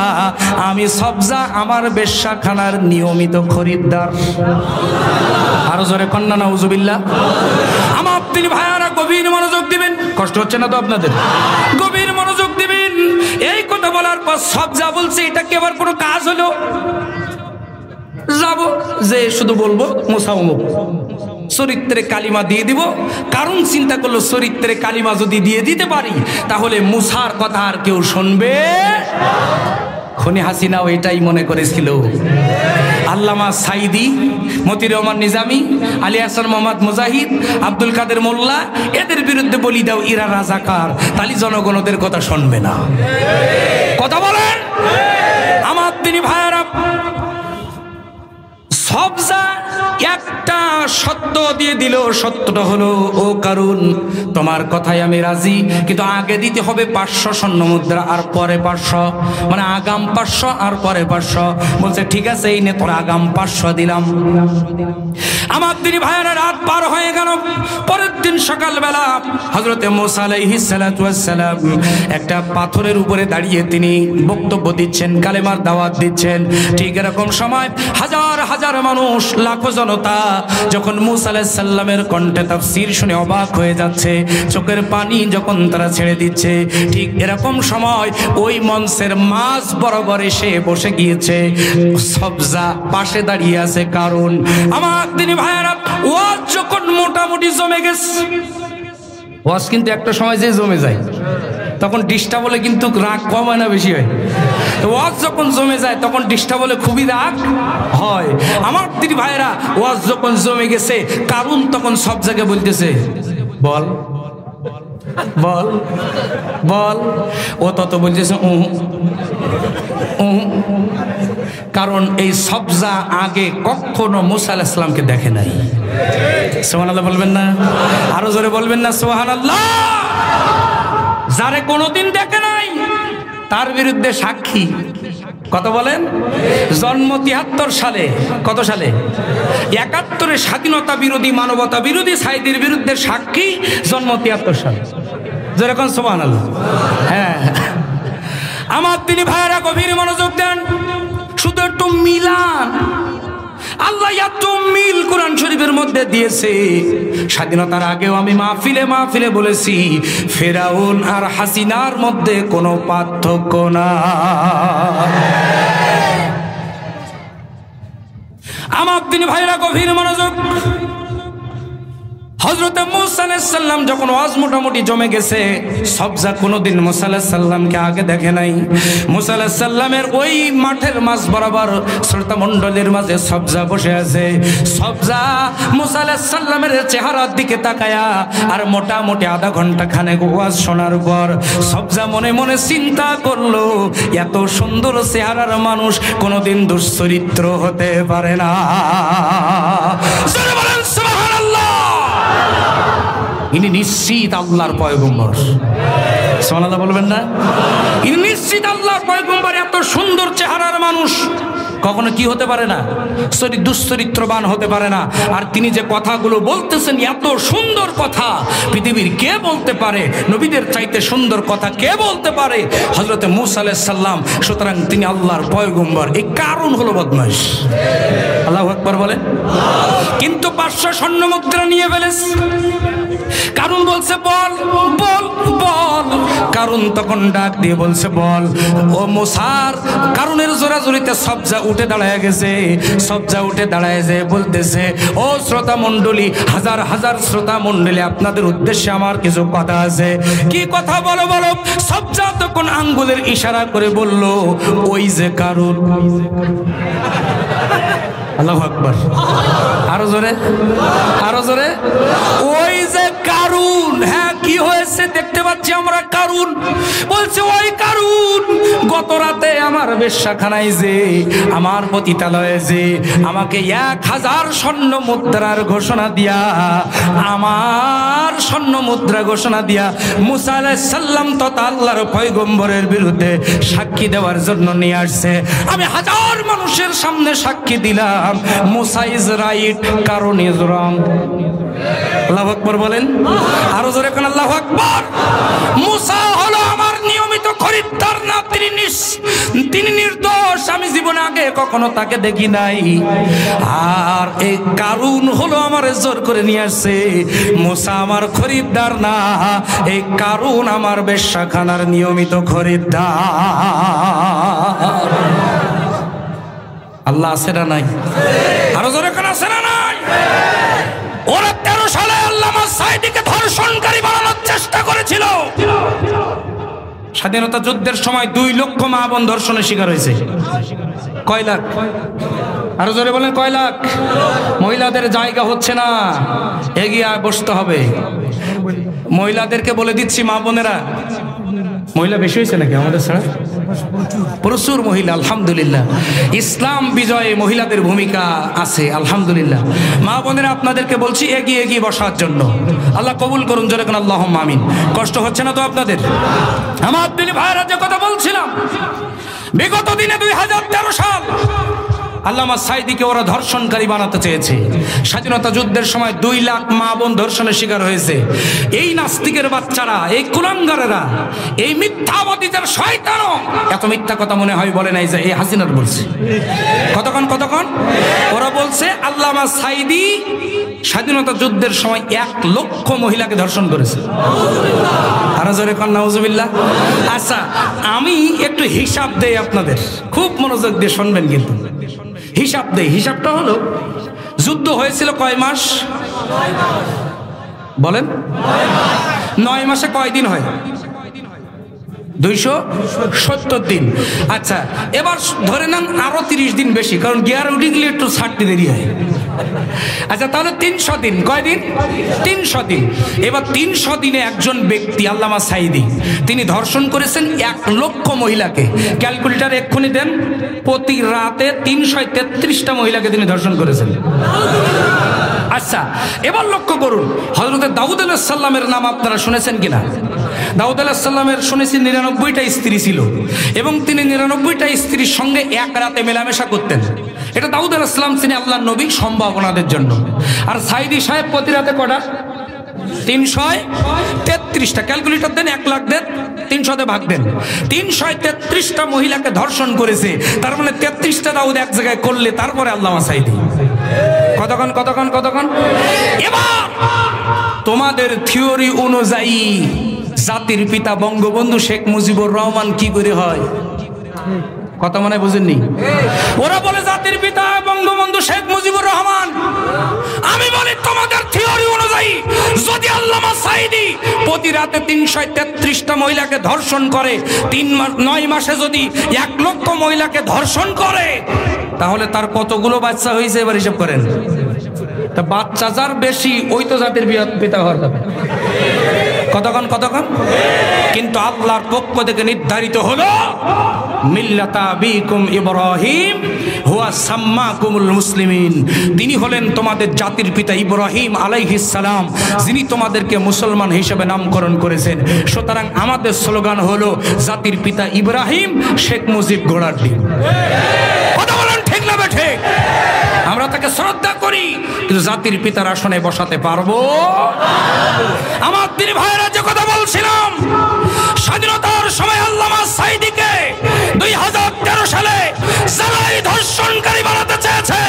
আমি সবজা আমার বেশ্যাখানার নিয়মিত খরিদ্দার। আরো জোরে কন্যা নাউজুবিল্লাহ। আমার তিনি ভাইয়ারা গভীর মনোযোগ দিবেন। কষ্ট হচ্ছে না তো আপনাদের? গভীর মনোযোগ দিবেন। এই কথা বলার পর সবজা বলছে, এটা কি আবার কোনো কাজ হলো? যাব যে শুধু বলবো মুসা অমুক, চরিত্রে কালিমা দিয়ে দিব। কারণ চিন্তা করলো, চরিত্রে কালিমা যদি দিয়ে দিতে পারি তাহলে মুসার কথা আর কেউ শুনবে। খুনি হাসিনাও এটাই মনে করেছিল। আল্লামা সাইদি, মতিউর রহমান নিজামী, আলী হাসান মোহাম্মদ মুজাহিদ, আব্দুল কাদের মোল্লা, এদের বিরুদ্ধে বলি দাও এরা রাজাকার, তালি জনগণ ওদের কথা শুনবে না। কথা বলেন আমার তিনি ভাইয়ারা। সবজা একটা সত্য দিয়ে দিল। সত্যটা হলো, ও কারণ তোমার কথাই আমি রাজি, কিন্তু আগে দিতে হবে 500 স্বর্ণ মুদ্রা আর পরে 500, মানে আগাম 500 আর পরে 500। বলছে ঠিক আছে, এই নে তোর আগাম 500 দিলাম। আমার দিনী ভাইয়েরা, রাত পার হয়ে গেল। পরের দিন সকালবেলা হযরতে মুসা আলাইহিস সালাতু ওয়াস সালাম একটা পাথরের উপরে দাঁড়িয়ে তিনি বক্তব্য দিচ্ছেন, কালেমার দাওয়াত দিচ্ছেন। ঠিক এরকম সময় হাজার হাজার মানুষ, লাখো জনতা যখন মুসা আলাইহিস সালামের কণ্ঠে তাফসীর শুনে অবাক হয়ে যাচ্ছে, চোখের পানি যখন তারা ছেড়ে দিচ্ছে, ঠিক এরকম সময় ওই মঞ্চের মাঝ বরাবর এসে বসে গিয়েছে সবজা, পাশে দাঁড়িয়ে আছে। কারণ আমার দিনী ভাইয়েরা, ওয়াজ যখন মোটামুটি জমে গেছে, ওয়াজ কিন্তু একটা সময় যে জমে যায় তখন ডিস্টার্ব বলে কিন্তু রাগ কম হয় না, বেশি হয়। ওয়াজ যখন জমে যায় তখন ডিস্টার্ব বলে খুবই রাগ হয়। আমার দিদি ভাইরা, ওয়াজ যখন জমে গেছে, কারণ তখন সব জায়গায় বলতেছে বল বল বল, ও তত বলতেছে কারণ এই সবজা আগে কখনো মুসা আলাইহিস সালামকে দেখে নাই। সুবহানাল্লাহ বলবেন না? আরো জোরে বলবেন না সুবহানাল্লাহ? যারে কোনোদিন দেখে নাই তার বিরুদ্ধে সাক্ষী। কত বলেন? জন্ম 73 সালে, কত সালে? 71-এ স্বাধীনতা বিরোধী, মানবতা বিরোধী সাইদির বিরুদ্ধে সাক্ষী, জন্ম 73 সালে। যেরকম সুবহানাল্লাহ। হ্যাঁ, আমার তিনি ভাইয়েরা গভীর মনোযোগ দেন। শুধু একটু মিলান, আল্লাহ এত মিল কোরআন শরীফের মধ্যে দিয়েছে। স্বাধীনতার আগেও আমি মাহফিলে মাহফিলে বলেছি, ফেরাউন আর হাসিনার মধ্যে কোনো পার্থক্য না। আমার তিনি ভাইরা গভীর মনোযোগ। হযরতে মুসা আলাইহিস সালাম যখন ওয়াজ মোটামুটি জমে গেছে, সবজা কোনোদিন মুসা আলাইহিস সালামকে আগে দেখে নাই। মুসা আলাইহিস সালামের ওই মাঠের মাঝ বরাবর শ্রোতা মণ্ডলীর মাঝে সবজা বসে আছে। সবজা মুসা আলাইহিস সালামের চেহারার দিকে তাকায়া আর মোটামুটি আধা ঘন্টা খানেক ওয়াজ শোনার পর সবজা মনে মনে চিন্তা করলো, এত সুন্দর চেহারার মানুষ কোনোদিন দুশ্চরিত্র হতে পারে না। ইনি নিশ্চিত আল্লাহর পয়গম্বর। সুবহানাল্লাহ বলবেন না? ইনি নিশ্চিত আল্লাহর পয়গম্বর। এত সুন্দর চেহারার মানুষ কখনো কি হতে পারে না? দুশ্চরিত্রবান হতে পারে না। আর তিনি যে কথাগুলো বলতেছেন, এত সুন্দর কথা পৃথিবীর কে বলতে পারে? নবীদের চাইতে সুন্দর কথা কে বলতে পারে? হযরতে মুসা আলাইহিস সালাম। সুতরাং তিনি আল্লাহর পয়গম্বর। এই কারণ হলো বদমাইশ। আল্লাহু আকবার বলেন। কিন্তু 500 স্বর্ণ মুদ্রা নিয়ে ফেলেছে। কারণ বলছে বল বল বল। কারণ তখন ডাক দিয়ে বলছে বল। ও মুসার কারণের জোরাজুরিতে সবজা উঠে দাঁড়ায় গেছে। সবজা উঠে দাঁড়ায় যে বলতেছে, ও শ্রোতা মণ্ডলী, হাজার হাজার শ্রোতা মণ্ডলী, আপনাদের উদ্দেশ্যে আমার কিছু কথা আছে। কি কথা বলো বলো। সবজা তখন আঙ্গুলের ইশারা করে বলল, ওই যে কারণ। আল্লাহু আকবার। আরো জোরে, আরো জোরে। ওই যে কারণ। হ্যাঁ, কি হয়েছে দেখতে পাচ্ছি আমরা কারণ। বলছে ওই কারণ গত রাতে আমার বেশ্যাখানায় যে, আমার পতিতালয়ে যে আমাকে 1000 স্বর্ণ মুদ্রার ঘোষণা দিয়া, আমার স্বর্ণ মুদ্রা ঘোষণা দিয়া মুসা আলাইহিস সালাম তথা আল্লাহর পয়গম্বরের বিরুদ্ধে সাক্ষী দেওয়ার জন্য নিয়ে আসছে। আমি হাজার মানুষের সামনে সাক্ষী দিলাম, মুসা ইজ রাইট, কারণ ইজ রং। আল্লাহু আকবার বলেন। আরো জোরে কোন আল্লাহু আকবার। মুসা হলো আমার নিয়মিত খরিদ্দার না, তিনি নির্দোষ। আমি জীবনে আগে কখনো তাকে দেখি নাই। আর এই কারণ হলো আমার জোর করে নিয়ে আসছে। মুসা আমার খরিদ্দার না, এই কারণ আমার বেশ্যাখানার নিয়মিত খরিদ্দার। আল্লাহ আছে না নাই? আরো জোরে কোন আছে না নাই? ওরা 13 সালে আল্লামা সাঈদীকে ধর্ষণকারী বানানোর চেষ্টা করেছিল। স্বাধীনতা যুদ্ধের সময় 2 লক্ষ মা বোন ধর্ষণের শিকার হয়েছে। কয় লাখ? আরো জোরে বলেন, কয় লাখ? মহিলাদের জায়গা হচ্ছে না, এগিয়ে বসতে হবে। মহিলাদেরকে বলে দিচ্ছি, মা বোনেরা, মহিলা বেশি হয়েছে নাকি আমাদের ছাড়া? প্রচুর মহিলা, আলহামদুলিল্লাহ। ইসলাম বিজয়ে মহিলাদের ভূমিকা আছে, আলহামদুলিল্লাহ। মা বোনেরা, আপনাদেরকে বলছি এগিয়ে এগিয়ে বসার জন্য। আল্লাহ কবুল করুন, জোরে কোন আল্লাহুম্মা আমিন। কষ্ট হচ্ছে না তো আপনাদের? আমার দিনী ভাইরা যে কথা বলছিলাম, বিগত দিনে 2013 সাল আল্লামা সাঈদীকে ওরা ধর্ষণকারী বানাতে চেয়েছে। স্বাধীনতা যুদ্ধের সময় 2 লাখ মা বোন ধর্ষণের শিকার হয়েছে। এই নাস্তিকের বাচ্চারা, এই কুলাঙ্গারেরা, এই মিথ্যাবাদীদের শয়তানও এত মিথ্যা কথা মনে হয় বলে নাই যে এই হাসিনার বলছে। কতক্ষণ কতক্ষণ ওরা বলছে আল্লামা সাঈদী স্বাধীনতা যুদ্ধের সময় 1 লক্ষ মহিলাকে ধর্ষণ করেছে। আরো জোরে কন নাউজুবিল্লাহ। আচ্ছা, আমি একটু হিসাব দেই আপনাদের, খুব মনোযোগ দিয়ে শুনবেন কিন্তু। হিসাব দেই। হিসাবটা হলো, যুদ্ধ হয়েছিল কয় মাস বলেন? 9 মাসে কয় দিন হয়? 270 দিন। আচ্ছা, এবার ধরে নেন আরো 30 দিন বেশি, কারণ গিয়ার উঠে গেলে একটু ছাড়তে দেরি হয়। আচ্ছা, তাহলে 300 দিন। কয় দিন? 300 দিন। এবার 300 দিনে একজন ব্যক্তি আল্লামা সাঈদী তিনি ধর্ষণ করেছেন 1 লক্ষ মহিলাকে। ক্যালকুলেটর এক্ষুনি দেন। প্রতি রাতে 333টা মহিলাকে তিনি ধর্ষণ করেছেন। আচ্ছা, এবার লক্ষ্য করুন, হযরত দাউদ আলাইহিস সালামের নাম আপনারা শুনেছেন কিনা? দাউদ আলাইহিস সালামের শুনেছি 99টা স্ত্রী ছিল, এবং তিনি 99টা স্ত্রীর সঙ্গে এক রাতে মেলামেশা করতেন। এটা দাউদ আলাইহিস সালাম তিনি আল্লাহর নবী, সম্ভাবনাদের জন্য। আর সাঈদী সাহেব প্রতি রাতে কটা? 333টা। ক্যালকুলেটর দেন, 1 লাখ দেন, 300 তে ভাগ দেন। 333টা মহিলাকে ধর্ষণ করেছে। তার মানে 33টা দাউদ এক জায়গায় করলে তারপরে আল্লামা সাঈদী। কতক্ষণ কতক্ষণ কতক্ষণ? এবার তোমাদের থিওরি অনুযায়ী জাতির পিতা বঙ্গবন্ধু শেখ মুজিবুর রহমান কি করে হয়? কথা মনে বুঝেননি? ওরা বলে জাতির পিতা বঙ্গবন্ধু শেখ মুজিবুর রহমান। আমি বলি তোমাদের থিওরি অনুযায়ী যদি আল্লামা সাঈদী প্রতি রাতে 333টা মহিলাকে ধর্ষণ করে, 9 মাসে যদি 1 লক্ষ মহিলাকে ধর্ষণ করে, তাহলে তার কতগুলো বাচ্চা হয়েছে এবার হিসাব করেন। তা বাচ্চা যার বেশি ওই তো জাতির পিতা হওয়ার কথা। কতক্ষণ কতক্ষণ? কিন্তু আল্লাহর পক্ষ থেকে নির্ধারিত হলো মিল্লাতা আবিকুম ইব্রাহিম হুয়া সাম্মাকুমুল মুসলিমিন। তিনি হলেন তোমাদের জাতির পিতা ইব্রাহিম আলাইহিস সালাম, যিনি তোমাদেরকে মুসলমান হিসেবে নামকরণ করেছেন। সুতরাং আমাদের স্লোগান হলো জাতির পিতা ইব্রাহিম, শেখ মুজিব ঘোড়ার ডিম। কথা বলেন ঠিক না ঠিক? আমরা তাকে শ্রদ্ধা করি, কিন্তু জাতির পিতার আসনে বসাতে পারবো? আমার দিনী ভাইরা যে কথা বলছিলাম, স্বাধীনতার সময় আল্লামা সাঈদীকে 2013 সালে যারাই ধর্ষণকারী বানাতে চেয়েছে,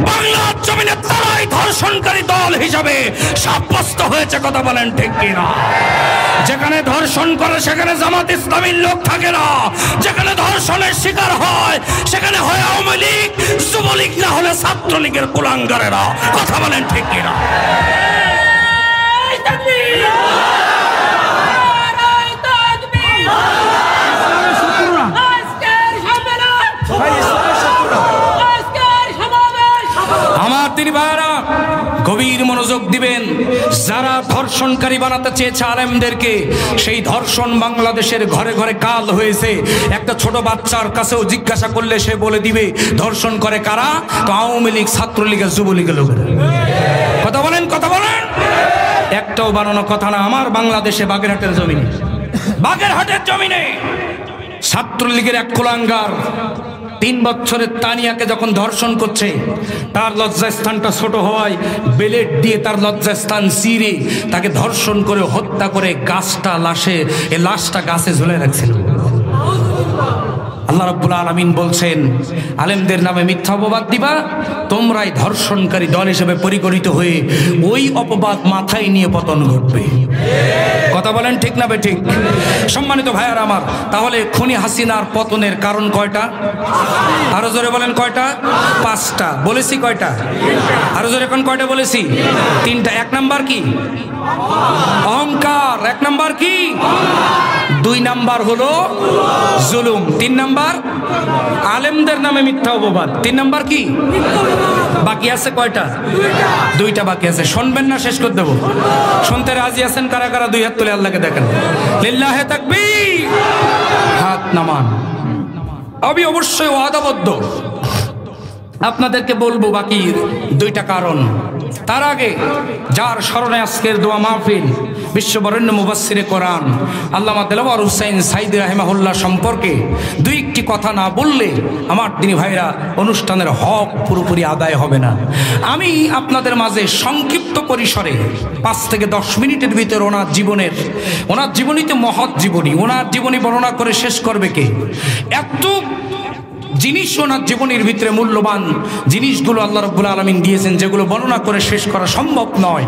বাংলার জমিনে তারাই ধর্ষণ ধর্ষণকারী দল হিসাবে সাব্যস্ত হয়েছে। কথা বলেন ঠিক কিনা? যেখানে ধর্ষণ করে সেখানে জামাত ইসলামীর লোক থাকে না, যেখানে ধর্ষণের শিকার হয় সেখানে হয় আওয়ামী লীগ, যুবলীগ, না হলে ছাত্রলীগের কুলাঙ্গারেরা। কথা বলেন ঠিক কিনা? আমার তিনি ভাইরা গভীর মনোযোগ দিবেন। যারা ধর্ষণকারী বানাতে চেয়েছে আলেমদেরকে, সেই ধর্ষণ বাংলাদেশের ঘরে ঘরে কাল হয়েছে। একটা ছোট বাচ্চার কাছেও জিজ্ঞাসা করলে সে বলে দিবে ধর্ষণ করে কারা? তো আওয়ামী লীগ, ছাত্রলীগের, যুবলীগের লোকেরা। কথা বলেন, কথা বলেন। একটাও বানানো কথা না। আমার বাংলাদেশে বাগেরহাটের জমিনে, বাগেরহাটের জমিনে ছাত্রলীগের এক কুলাঙ্গার 3 বছরের তানিয়াকে যখন ধর্ষণ করছে, তার লজ্জাস্থানটা ছোট হওয়ায় বেলেট দিয়ে তার লজ্জাস্থান চিরে তাকে ধর্ষণ করে হত্যা করে লাশটা গাছে ঝুলে রাখছিল। আল্লাহ রাব্বুল আলামিন বলছেন, আলেমদের নামে মিথ্যা অপবাদ দিবা, তোমরাই ধর্ষণকারী দল হিসেবে পরিগণিত হয়ে ওই অপবাদ মাথায় নিয়ে পতন ঘটবে। কথা বলেন ঠিক না বেঠিক? সম্মানিত ভাইয়ার আমার, তাহলে খুনি হাসিনার পতনের কারণ কয়টা? আরো জোরে বলেন কয়টা? 5টা। বলেছি কয়টা? আরো জোরে এখন কয়টা বলেছি? 3টা। 1 নাম্বার কি? অহংকার। 1 নাম্বার কি? 2 নাম্বার হলো জুলুম। 3 নাম্বার আলেমদের নামে মিথ্যা অপবাদ। 3 নাম্বার কি? বাকি আছে কয়টা? 2টা বাকি আছে। শুনবেন না শেষ করে দেব? শুনতে রাজি আছেন কারা কারা? 2 হাত তুলে আল্লাহকে দেখেন। লিল্লাহে তাকবীর। হাত নামান। আমি অবশ্যই ওয়াদাবদ্ধ আপনাদেরকে বলবো বাকি 2টা কারণ। তার আগে যার স্মরণে আজকের দোয়া মাহফিল, বিশ্ববরেণ্য মুফাসসিরে কোরআন আল্লামা দেলাওয়ার হোসেন সাঈদী রাহিমাহুল্লাহ সম্পর্কে 2-1টি কথা না বললে আমার দিনী ভাইরা অনুষ্ঠানের হক পুরোপুরি আদায় হবে না। আমি আপনাদের মাঝে সংক্ষিপ্ত পরিসরে 5 থেকে 10 মিনিটের ভিতর ওনার জীবনীতে মহৎ জীবনী, ওনার জীবনী বর্ণনা করে শেষ করবে কে? এত জিনিস ওনার জীবনের ভিতরে মূল্যবান জিনিসগুলো আল্লাহ রাব্বুল আলামিন দিয়েছেন, যেগুলো বর্ণনা করে শেষ করা সম্ভব নয়।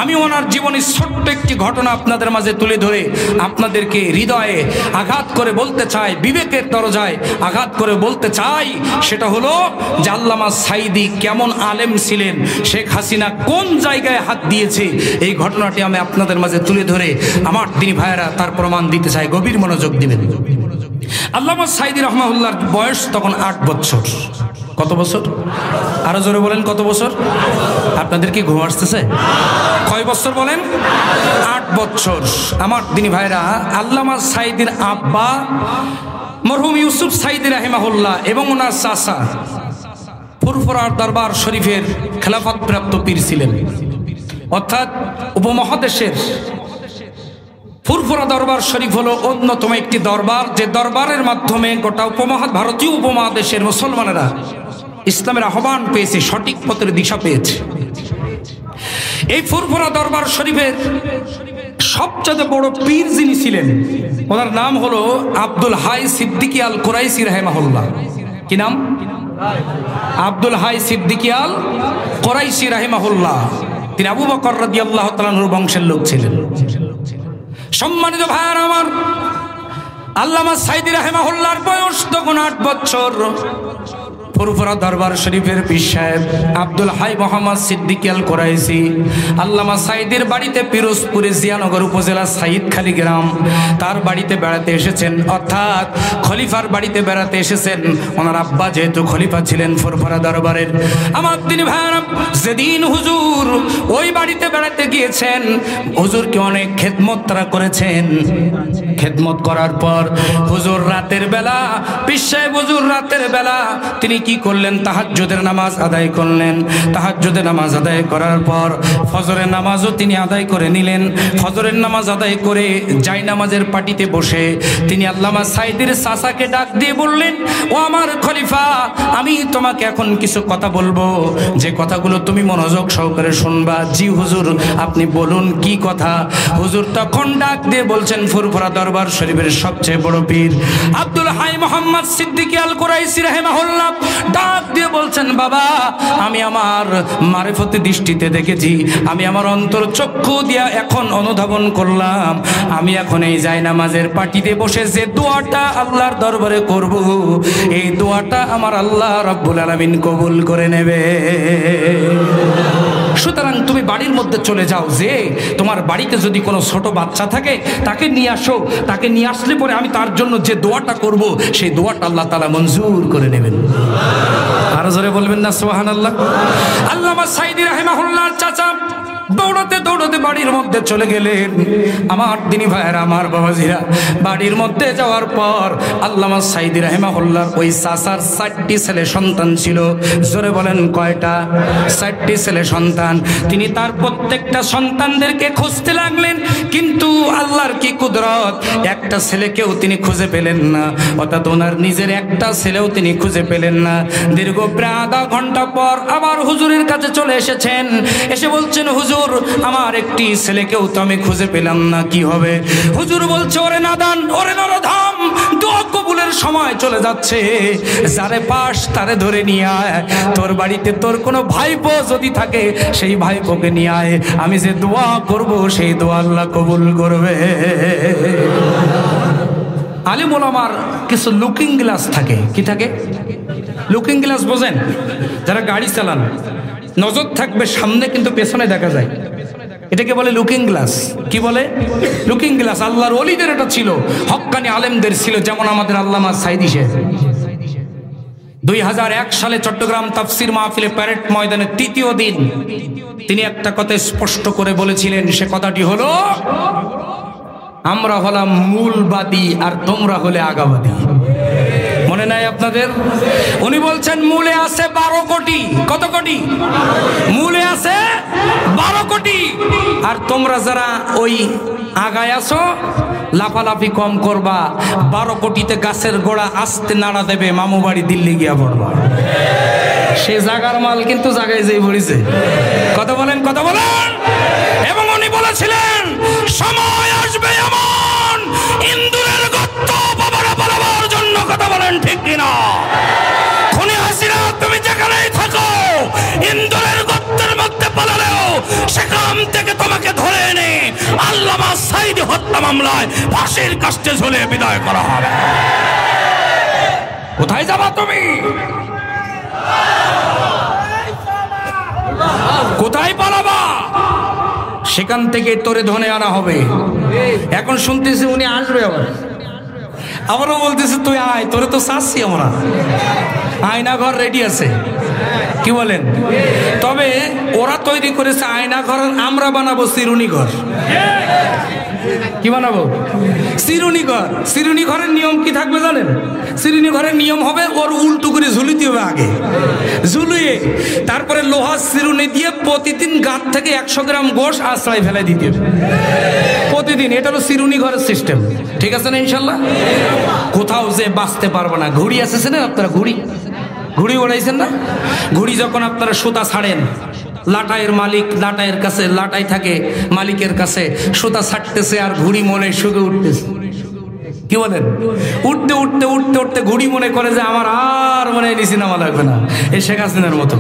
আমি ওনার জীবনের ছোট্ট একটি ঘটনা আপনাদের মাঝে তুলে ধরে আপনাদেরকে হৃদয়ে আঘাত করে বলতে চাই, বিবেকের দরজায় আঘাত করে বলতে চাই। সেটা হলো যে আল্লামা সাঈদী কেমন আলেম ছিলেন, শেখ হাসিনা কোন জায়গায় হাত দিয়েছে, এই ঘটনাটি আমি আপনাদের মাঝে তুলে ধরে আমার দিনী ভাইয়েরা তার প্রমাণ দিতে চাই। গভীর মনোযোগ দিবেন। আল্লামা সাঈদী রাহমাহুল্লাহর বয়স তখন 8 বছর। কত বছর? আরো জোরে বলেন কত বছর? আপনাদের কি ঘুম আসতেছে? কয় বছর বলেন? 8 বছর। আমার দিনী ভাইরা, আল্লামা সাঈদীর আব্বা মরহুম ইউসুফ সাঈদী রাহিমাহুল্লাহ এবং ওনার চাচা ফুরফুরার দরবার শরীফের খেলাফত প্রাপ্ত পীর ছিলেন। অর্থাৎ উপমহাদেশের ফুরফুরা দরবার শরীফ হলো অন্যতম একটি দরবার, যে দরবারের মাধ্যমে গোটা ভারতীয় উপমহাদেশের মুসলমানেরা ইসলামের আহ্বান পেয়েছে, সঠিক পথের দিশা পেয়েছে। এই ফুরফুরা দরবার শরীফের সবচেয়ে বড় পীর যিনি ছিলেন, ওনার নাম হলো আব্দুল হাই সিদ্দিকী আল কুরাইশি রাহিমাহুল্লাহ। কি নাম? আব্দুল হাই সিদ্দিকী আল কুরাইশি রাহিমাহুল্লাহ। তিনি আবু বকর রাদিয়াল্লাহু তাআলা আনহুর বংশের লোক ছিলেন। সম্মানিত ভাইয়ার আমার, আল্লামা সাঈদী রাহিমাহুল্লাহর বয়স তখন 8 বছর। ফুরফুরা দরবার শরীফের পীর সাহেব আব্দুল হাই মোহাম্মদ সিদ্দিকী আল কুরাইশি আল্লামা সাঈদীর বাড়িতে পিরোজপুরে জিয়ানগর উপজেলা সাঈদখালী গ্রাম, তার বাড়িতে বেড়াতে এসেছেন, অর্থাৎ খলিফার বাড়িতে বেড়াতে এসেছেন। ওনার আব্বা যেহেতু খলিফা ছিলেন ফুরফুরা দরবারের। আমার দিনী ভাইরা, যেদিন হুজুর ওই বাড়িতে বেড়াতে গিয়েছেন, হুজুরকে অনেক খেদমত তারা করেছেন। খেদমত করার পর হুজুর রাতের বেলা, পীর সাহেব হুজুর রাতের বেলা তিনি কি করলেন? তাহাজ্জুদের নামাজ আদায় করলেন। তাহাজ্জুদের নামাজ আদায় করার পর ফজরের নামাজও তিনি আদায় করে নিলেন। ফজরের নামাজ আদায় করে জাই নামাজের পাটিতে বসে তিনি আল্লামা সাঈদীর চাচাকে ডাক দিয়ে বললেন, ও আমার খলিফা, আমি তোমাকে এখন কিছু কথা বলবো, যে কথাগুলো তুমি মনোযোগ সহকারে শুনবা। জি হুজুর, আপনি বলুন কি কথা? হুজুর তখন ডাক দিয়ে বলছেন, ফুরফুরা দরবার শরীফের সবচেয়ে বড় পীর আব্দুল হাই মোহাম্মদ সিদ্দিকী আল কুরাইশি রাহিমাহুল্লাহ ডাক দিয়ে বলছেন, বাবা আমি আমার মারিফতি দৃষ্টিতে দেখেছি, আমি আমার অন্তর চক্ষু দিয়া এখন অনুধাবন করলাম, আমি এখন এই জায়নামাজের পাটিতে বসে যে দোয়াটা আল্লাহর দরবারে করব, এই দোয়াটা আমার আল্লাহ রাব্বুল আলামিন কবুল করে নেবে। সুতরাং তুমি বাড়ির মধ্যে চলে যাও, যে তোমার বাড়িতে যদি কোনো ছোট বাচ্চা থাকে তাকে নিয়ে আসো, তাকে নিয়ে আসলে পরে আমি তার জন্য যে দোয়াটা করব সেই দোয়াটা আল্লাহ তাআলা মঞ্জুর করে নেবেন। আর জোরে বলবেন না সুবহানাল্লাহ। আল্লামা সাঈদী রাহিমাহুল্লাহর চাচা দৌড়াতে দৌড়াতে বাড়ির মধ্যে চলে গেলেন। আমার দিনী ভাইয়েরা, আমার বাবাজিরা, বাড়ির মধ্যে যাওয়ার পর আল্লামা সাঈদী রাহিমাহুল্লাহর ওই চাচার 4টি ছেলে সন্তান ছিল। জোরে বলেন কয়টা? 4টি ছেলে সন্তান। তিনি তার প্রত্যেকটা সন্তানদেরকে খুঁজতে লাগলেন, কিন্তু আল্লাহর কি কুদরত, একটা ছেলেকেও তিনি খুঁজে পেলেন না, অর্থাৎ ওনার নিজের একটা ছেলেও তিনি খুঁজে পেলেন না। দীর্ঘ প্রায় আধা ঘন্টা পর আবার হুজুরের কাছে চলে এসেছেন। এসে বলছেন, হুজুর আমার একটি ছেলেকেও তো আমি খুঁজে পেলাম না, কি হবে? হুজুর বলছে, ওরে নাদান, ওরে নরধাম, দোয়া কবুলের সময় চলে যাচ্ছে, যারে পাস তারে ধরে নিয়ে আয়, তোর বাড়িতে তোর কোনো ভাইপো যদি থাকে সেই ভাইপোকে নিয়ে আয়, আমি যে দোয়া করব সেই দোয়া আল্লাহ কবুল করবে। আলিম ওলামার কিছু লুকিং গ্লাস থাকে। কি থাকে? লুকিং গ্লাস বোঝেন? যারা গাড়ি চালান নজর থাকবে সামনে কিন্তু পেছনে দেখা যায়, এটাকে বলে লুকিং গ্লাস। কি বলে? Looking glass. আল্লাহর ওলিদের এটা ছিল, হক্কানি আলেমদের ছিল, যেমন আমাদের আল্লামা সাঈদী সাহেব 2001 সালে চট্টগ্রাম তাফসীর মাহফিলে প্যারেড ময়দানের 3য় দিন তিনি একটা কথা স্পষ্ট করে বলেছিলেন। সে কথাটি হলো, আমরা হলাম মূলবাদী আর তোমরা হলে আগাবাদী। মনে নাই আপনাদের? উনি বলছেন মূলে আছে 12 কোটি। কত কোটি? মূলে আছে 12 কোটি, আর তোমরা যারা ওই আগায় আছো লাফালাফি কম করবা, 12 কোটিতে গাছের গোড়া আস্তে নাড়া দেবে, মামু বাড়ি দিল্লি গিয়া পড়বা। সে জাগার মাল কিন্তু জাগায় যেই পড়েছে। কথা বলেন, কথা বলেন। এবং উনি বলেছিলেন, সময় আসবে এমন ইন্দুরের গর্ত বাবারা বলাবার জন্য। কথা বলেন ঠিক কিনা? খুনি হাসিনা তুমি যেখানেই থাকো, ইন্দুরের গর্তের মধ্যে পালালেও সেখান থেকে তোমাকে ধরে এনে আল্লামা সাঈদী হত্যা মামলায় ফাঁসির কাস্টে ঝুলিয়ে বিদায় করা হবে। কোথায় যাবা তুমি? কোথায় পালাবা? সেখান থেকে তোরে ধনে আনা হবে। এখন শুনতেছি উনি আসবে, আবারও বলতেছে তুই আয়, তোরে তো চাচ্ছি আমরা, আয়না ঘর রেডি আছে। কি বলেন? তবে ওরা তৈরি করেছে আয়না ঘর, আমরা বানাবো চিরুনি ঘর। কি বানাবো? চিরুনি ঘর। চিরুনি ঘরের নিয়ম কি থাকবে জানেন? চিরুনি ঘরের নিয়ম হবে ওর উল্টো করে ঝুলিতে হবে, আগে ঝুলিয়ে তারপরে লোহার চিরুনি দিয়ে প্রতিদিন গাছ থেকে 100 গ্রাম গোশ আশ্রয় ফেলে দিতে হবে প্রতিদিন। এটা হলো চিরুনি ঘরের সিস্টেম। ঠিক আছে না ইনশাল্লাহ? কোথাও যে বাঁচতে পারবো না। ঘুড়ি আছে না আপনারা? ঘুড়ি ঘুড়ি ওড়াইছেন না? ঘুড়ি যখন আপনারা সুতা ছাড়েন, লাটাইয়ের মালিক লাটাইয়ের কাছে, লাটাই থাকে মালিকের কাছে, সুতা ছাড়তেছে আর ঘুড়ি মনে শুকে উঠতেছে। কি বলেন? উঠতে উঠতে উঠতে উঠতে ঘুড়ি মনে করে যে আমার আর মনে হয় নিচে নামা লাগবে না, এই শেখ হাসিনার মতো।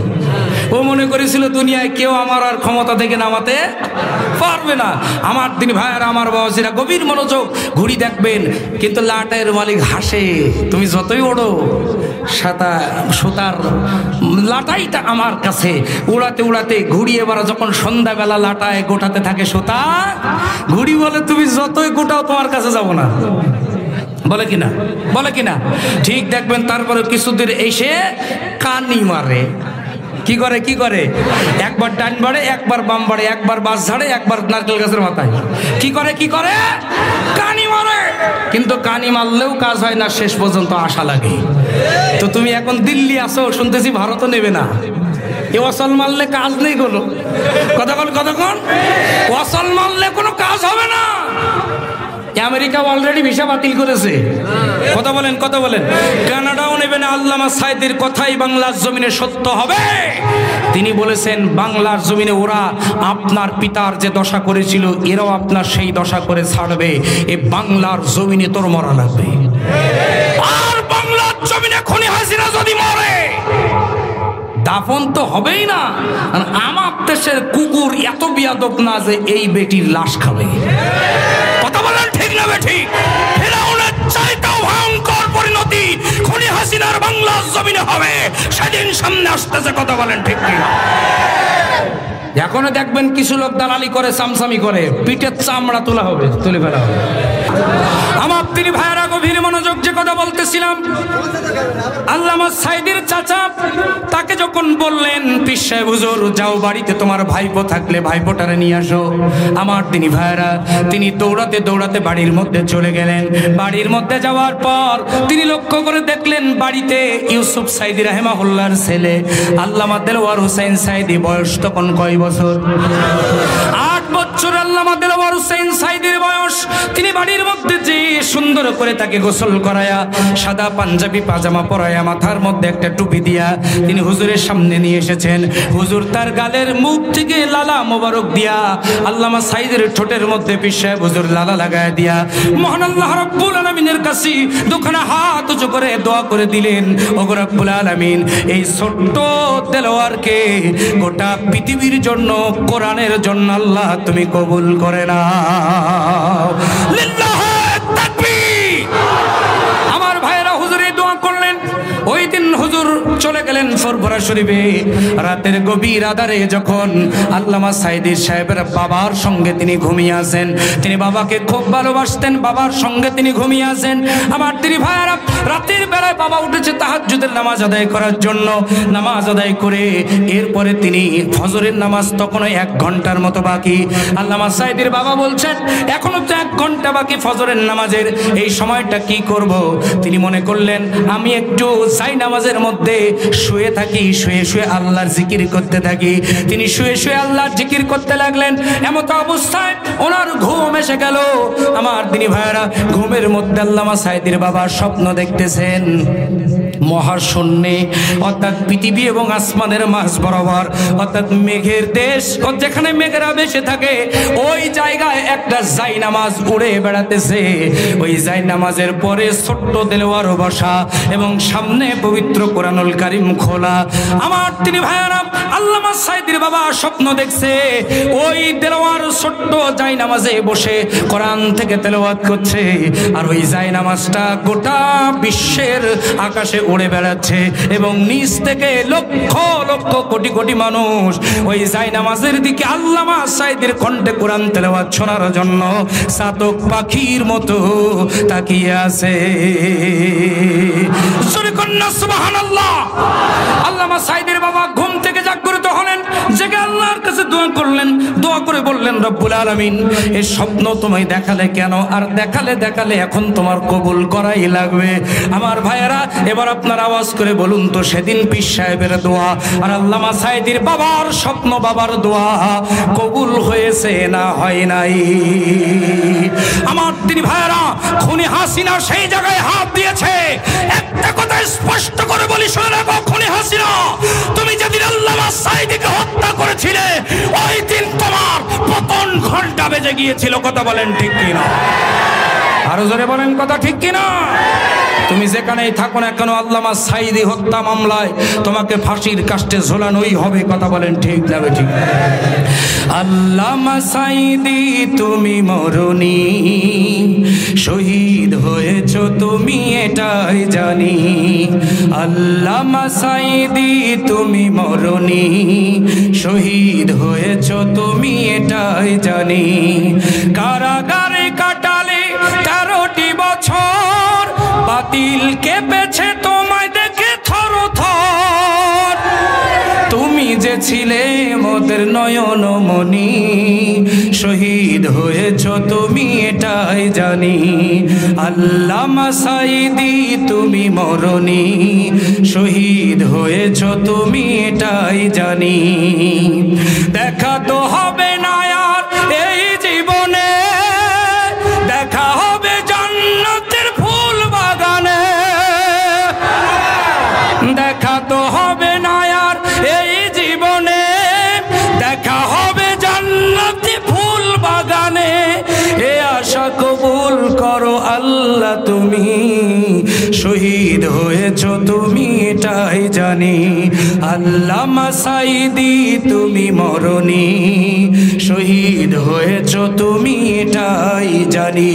ও মনে করেছিল দুনিয়ায় কেউ আমার আর ক্ষমতা থেকে নামাতে পারবে না। আমার দিন ভাইয়েরা, আমার বাবাজিরা, গভীর মনোযোগ, ঘুড়ি দেখবেন কিন্তু লাটাইয়ের মালিক হাসে, তুমি যতই ওড়ো সুতার লাটাইটা আমার কাছে। উড়াতে উড়াতে ঘুড়ি এবার যখন সন্ধ্যাবেলা লাটায় গোটাতে থাকে সুতা, ঘুড়ি বলে তুমি যতই গোটাও তোমার কাছে যাব না। বলে কিনা? বলে কিনা? ঠিক দেখবেন তারপরে কিছুদিন এসে কানি মারে। কি করে? কি করে? একবার ডান বাড়ে, একবার বাম বাড়ে, একবার বাস ঝাড়ে, একবার নারকেল গাছের মাথায়। কি করে? কি করে? কানি মারে। কিন্তু কানি মারলেও কাজ হয় না, শেষ পর্যন্ত আশা লাগে। তো তুমি এখন দিল্লি আসো, শুনতেছি ভারতও নেবে না। এ ওয়াসল মারলে কাজ নেই কোনো। কতক্ষণ কতক্ষণ ওয়াসল মারলে কোনো কাজ হবে না। আমেরিকা অলরেডি ভিসা বাতিল করেছে। কথা বলেন, কথা বলেন। কানাডাও নেবে না। আল্লামা সাঈদীর কথাই বাংলার জমিনে সত্য হবে। তিনি বলেছেন বাংলার জমিনে ওরা আপনার পিতার যে দশা করেছিল, এরাও আপনার সেই দশা করে ছাড়বে। এ বাংলার জমিনে তোর মরা লাগবে। আর বাংলার জমিনে খুনি হাসিনা যদি মরে দাফন তো হবেই না। আমার দেশের কুকুর এত বিয়াদব না যে এই বেটির লাশ খাবে। কথা বলেন ঠিক না বেঠিক? ফিরাউনের চাইতেও ভয়ঙ্কর পরিণতি খুনি হাসিনার বাংলার জমিনে হবে, সেদিন সামনে আসতেছে। কথা বলেন ঠিক কিনা? এখনো দেখবেন কিছু লোক দালালি করে, সামসামি করে, পিঠের চামড়া তোলা হবে, তুলে ফেলা হবে। আমার তিনি ভাইয়েরা গভীর মনোযোগ, যে কথা বলতেছিলাম, আল্লামা সাইদির চাচা তাকে যখন বললেন পীর সাহেব হুজুর যাও বাড়িতে তোমার ভাইপো থাকলে ভাইপোটারে নিয়ে আসো, আমার তিনি ভাইয়েরা তিনি দৌড়াতে দৌড়াতে বাড়ির মধ্যে চলে গেলেন। বাড়ির মধ্যে যাওয়ার পর তিনি লক্ষ্য করে দেখলেন বাড়িতে ইউসুফ সাইদি রাহিমাহুল্লাহর ছেলে আল্লামা দেলওয়ার হোসেন সাইদি। বয়স তখন কয় বছর? 8 বছর আল্লামা দেলওয়ার হোসেন সাইদির বয়স। তিনি বাড়ির মধ্যে যে সুন্দর করে তাকে গোসল করায়া, সাদা পাঞ্জাবি পাজামা পরায়া, মাথার মধ্যে একটা টুপি দিয়া তিনি হুজুরের সামনে নিয়ে এসেছেন। হুজুর তার গালের মুখ থেকে লালা মোবারক দিয়া আল্লামা সাইদের ঠোঁটের মধ্যে পীর সাহেব হুজুর লালা লাগায় দিয়া মহান আল্লাহ রাব্বুল আলামিনের কাছে দুখানা হাত উঁচু করে দোয়া করে দিলেন, ওগো রাব্বুল আলামিন এই ছোট্ট দেলোয়ারকে গোটা পৃথিবীর জন্য, কোরআনের জন্য আল্লাহ তুমি কবুল করে নাও। লিল্লাহি তাকবীর। আমার ভাইরা হুজুরে দোয়া করলেন। ওই দিন হুজুর চলে গেলেন ফুরফুরা শরীফে। রাতের গভীর আধারে যখন আল্লামা সাইদি সাহেবের বাবার সঙ্গে তিনি ঘুমিয়ে আছেন, তিনি বাবাকে খুব ভালোবাসতেন, বাবার সঙ্গে তিনি ঘুমিয়ে আছেন। আমার তিনি ভাইরা রাতের বেলায় বাবা উঠেছে তাহাজ্জুদের নামাজ আদায় করার জন্য। নামাজ আদায় করে এরপরে তিনি ফজরের নামাজ তখনও 1 ঘন্টার মতো বাকি। আল্লামা সাইদির বাবা বলছেন এখনো তো 1 ঘন্টা বাকি ফজরের নামাজের, এই সময়টা কি করব? তিনি মনে করলেন আমি একটু যাই নামাজের মধ্যে শুয়ে থাকি, শুয়ে শুয়ে আল্লাহর জিকির করতে থাকি। তিনি শুয়ে শুয়ে আল্লাহর জিকির করতে লাগলেন। এমত অবস্থায় ওনার ঘুম এসে গেল। আমার দিনী ভাইরা ঘুমের মধ্যে আল্লামা সাইদির বাবা স্বপ্ন দেখতেছেন মহাশূন্যে, অর্থাৎ পৃথিবী এবং আসমানের মাঝ বরাবর, অর্থাৎ মেঘের দেশ, যেখানে মেঘেরা বেশি থাকে ওই জায়গায় একটা জাই নামাজ উড়ে বেড়াতেছে। ওই জাই নামাজের পরে ছোট্ট দেলোয়ার বসা এবং সামনে পবিত্র কোরআনুল কারীম খোলা। আমার তিনি ভাইয়ারা আল্লামা সাইদির বাবা স্বপ্ন দেখছে ওই দেলোয়ার ছোট্ট জাই নামাজে বসে কোরআন থেকে তেলাওয়াত করছে, আর ওই জাই নামাজটা গোটা বিশ্বের আকাশে উড়ে বেড়াচ্ছে এবং নিচ থেকে লক্ষ লক্ষ কোটি কোটি মানুষ ওই জাই নামাজের দিকে আল্লামা সাইদির কণ্ঠে কোরআন তেলাওয়াত শোনার জন্য চাতক পাখির মতো তাকিয়ে আছে। সুবহানাল্লাহ। আল্লামা সাইদির বাবা ঘুম থেকে জাগ্রত হলেন, জেগে আল্লাহর কাছে দোয়া করলেন, দোয়া করে বললেন রব্বুল আলামিন এই স্বপ্ন তোমায় দেখালে কেন? আর দেখালে দেখালে এখন তোমার কবুল করাই লাগবে। আমার ভাইয়েরা এবার আপনার আওয়াজ করে বলুন তো সেদিন পীর সাহেবের দোয়া আর আল্লামা সাইদির বাবার স্বপ্ন, বাবার দোয়া কবুল হয়েছে না হয় নাই? আমার তিনি ভাইয়েরা খুনি হাসিনা সেই জায়গায় হাত দিয়েছে। একটা কথা স্পষ্ট করে বলি, শুনে রাখো, খুনি হাসিনা তুমি যেদিন আল্লামা সাইদিকে হত্যা করেছিলে ওই দিন তোমার পতন ঘন্টা বেজে গিয়েছিল। কথা বলেন ঠিক কিনা? আরো জোরে বলেন কথা ঠিক কিনা? তুমি যেখানেই থাকো না কেন আল্লামা সাইদি হত্যা মামলায় তোমাকে ফাঁসির কাস্টে ঝোলানোই হবে। কথা বলেন ঠিক না ঠিক? আল্লামা সাইদি তুমি মরনি, শহীদ হয়েছ তুমি এটাই জানি। আল্লামা সাইদি তুমি মরনি, শহীদ হয়েছ তুমি এটাই জানি। কারাগারে কাটালে 13টি বছর, বাতিল কেঁপেছে তোমায় দেখে থর থর। তুমি যে ছিলে মোদের নয়ন মনি, শহীদ হয়েছ তুমি এটাই জানি। আল্লামা সাইদি তুমি মরনি, শহীদ হয়েছ তুমি এটাই জানি। দেখা তো হবে না আর এই জীবনে, দেখা হবে জান্নাতের ফুল বাগানে। দেখা তো হবে না আর এই জীবনে, দেখা হবে জান্নাতি ফুল বাগানে। এ আশা কবুল করো আল্লাহ তুমি। শহীদ হয়েছ তুমি এটাই জানি। আল্লামা সাঈদী তুমি মরনি, শহীদ হয়েছ তুমি এটাই জানি।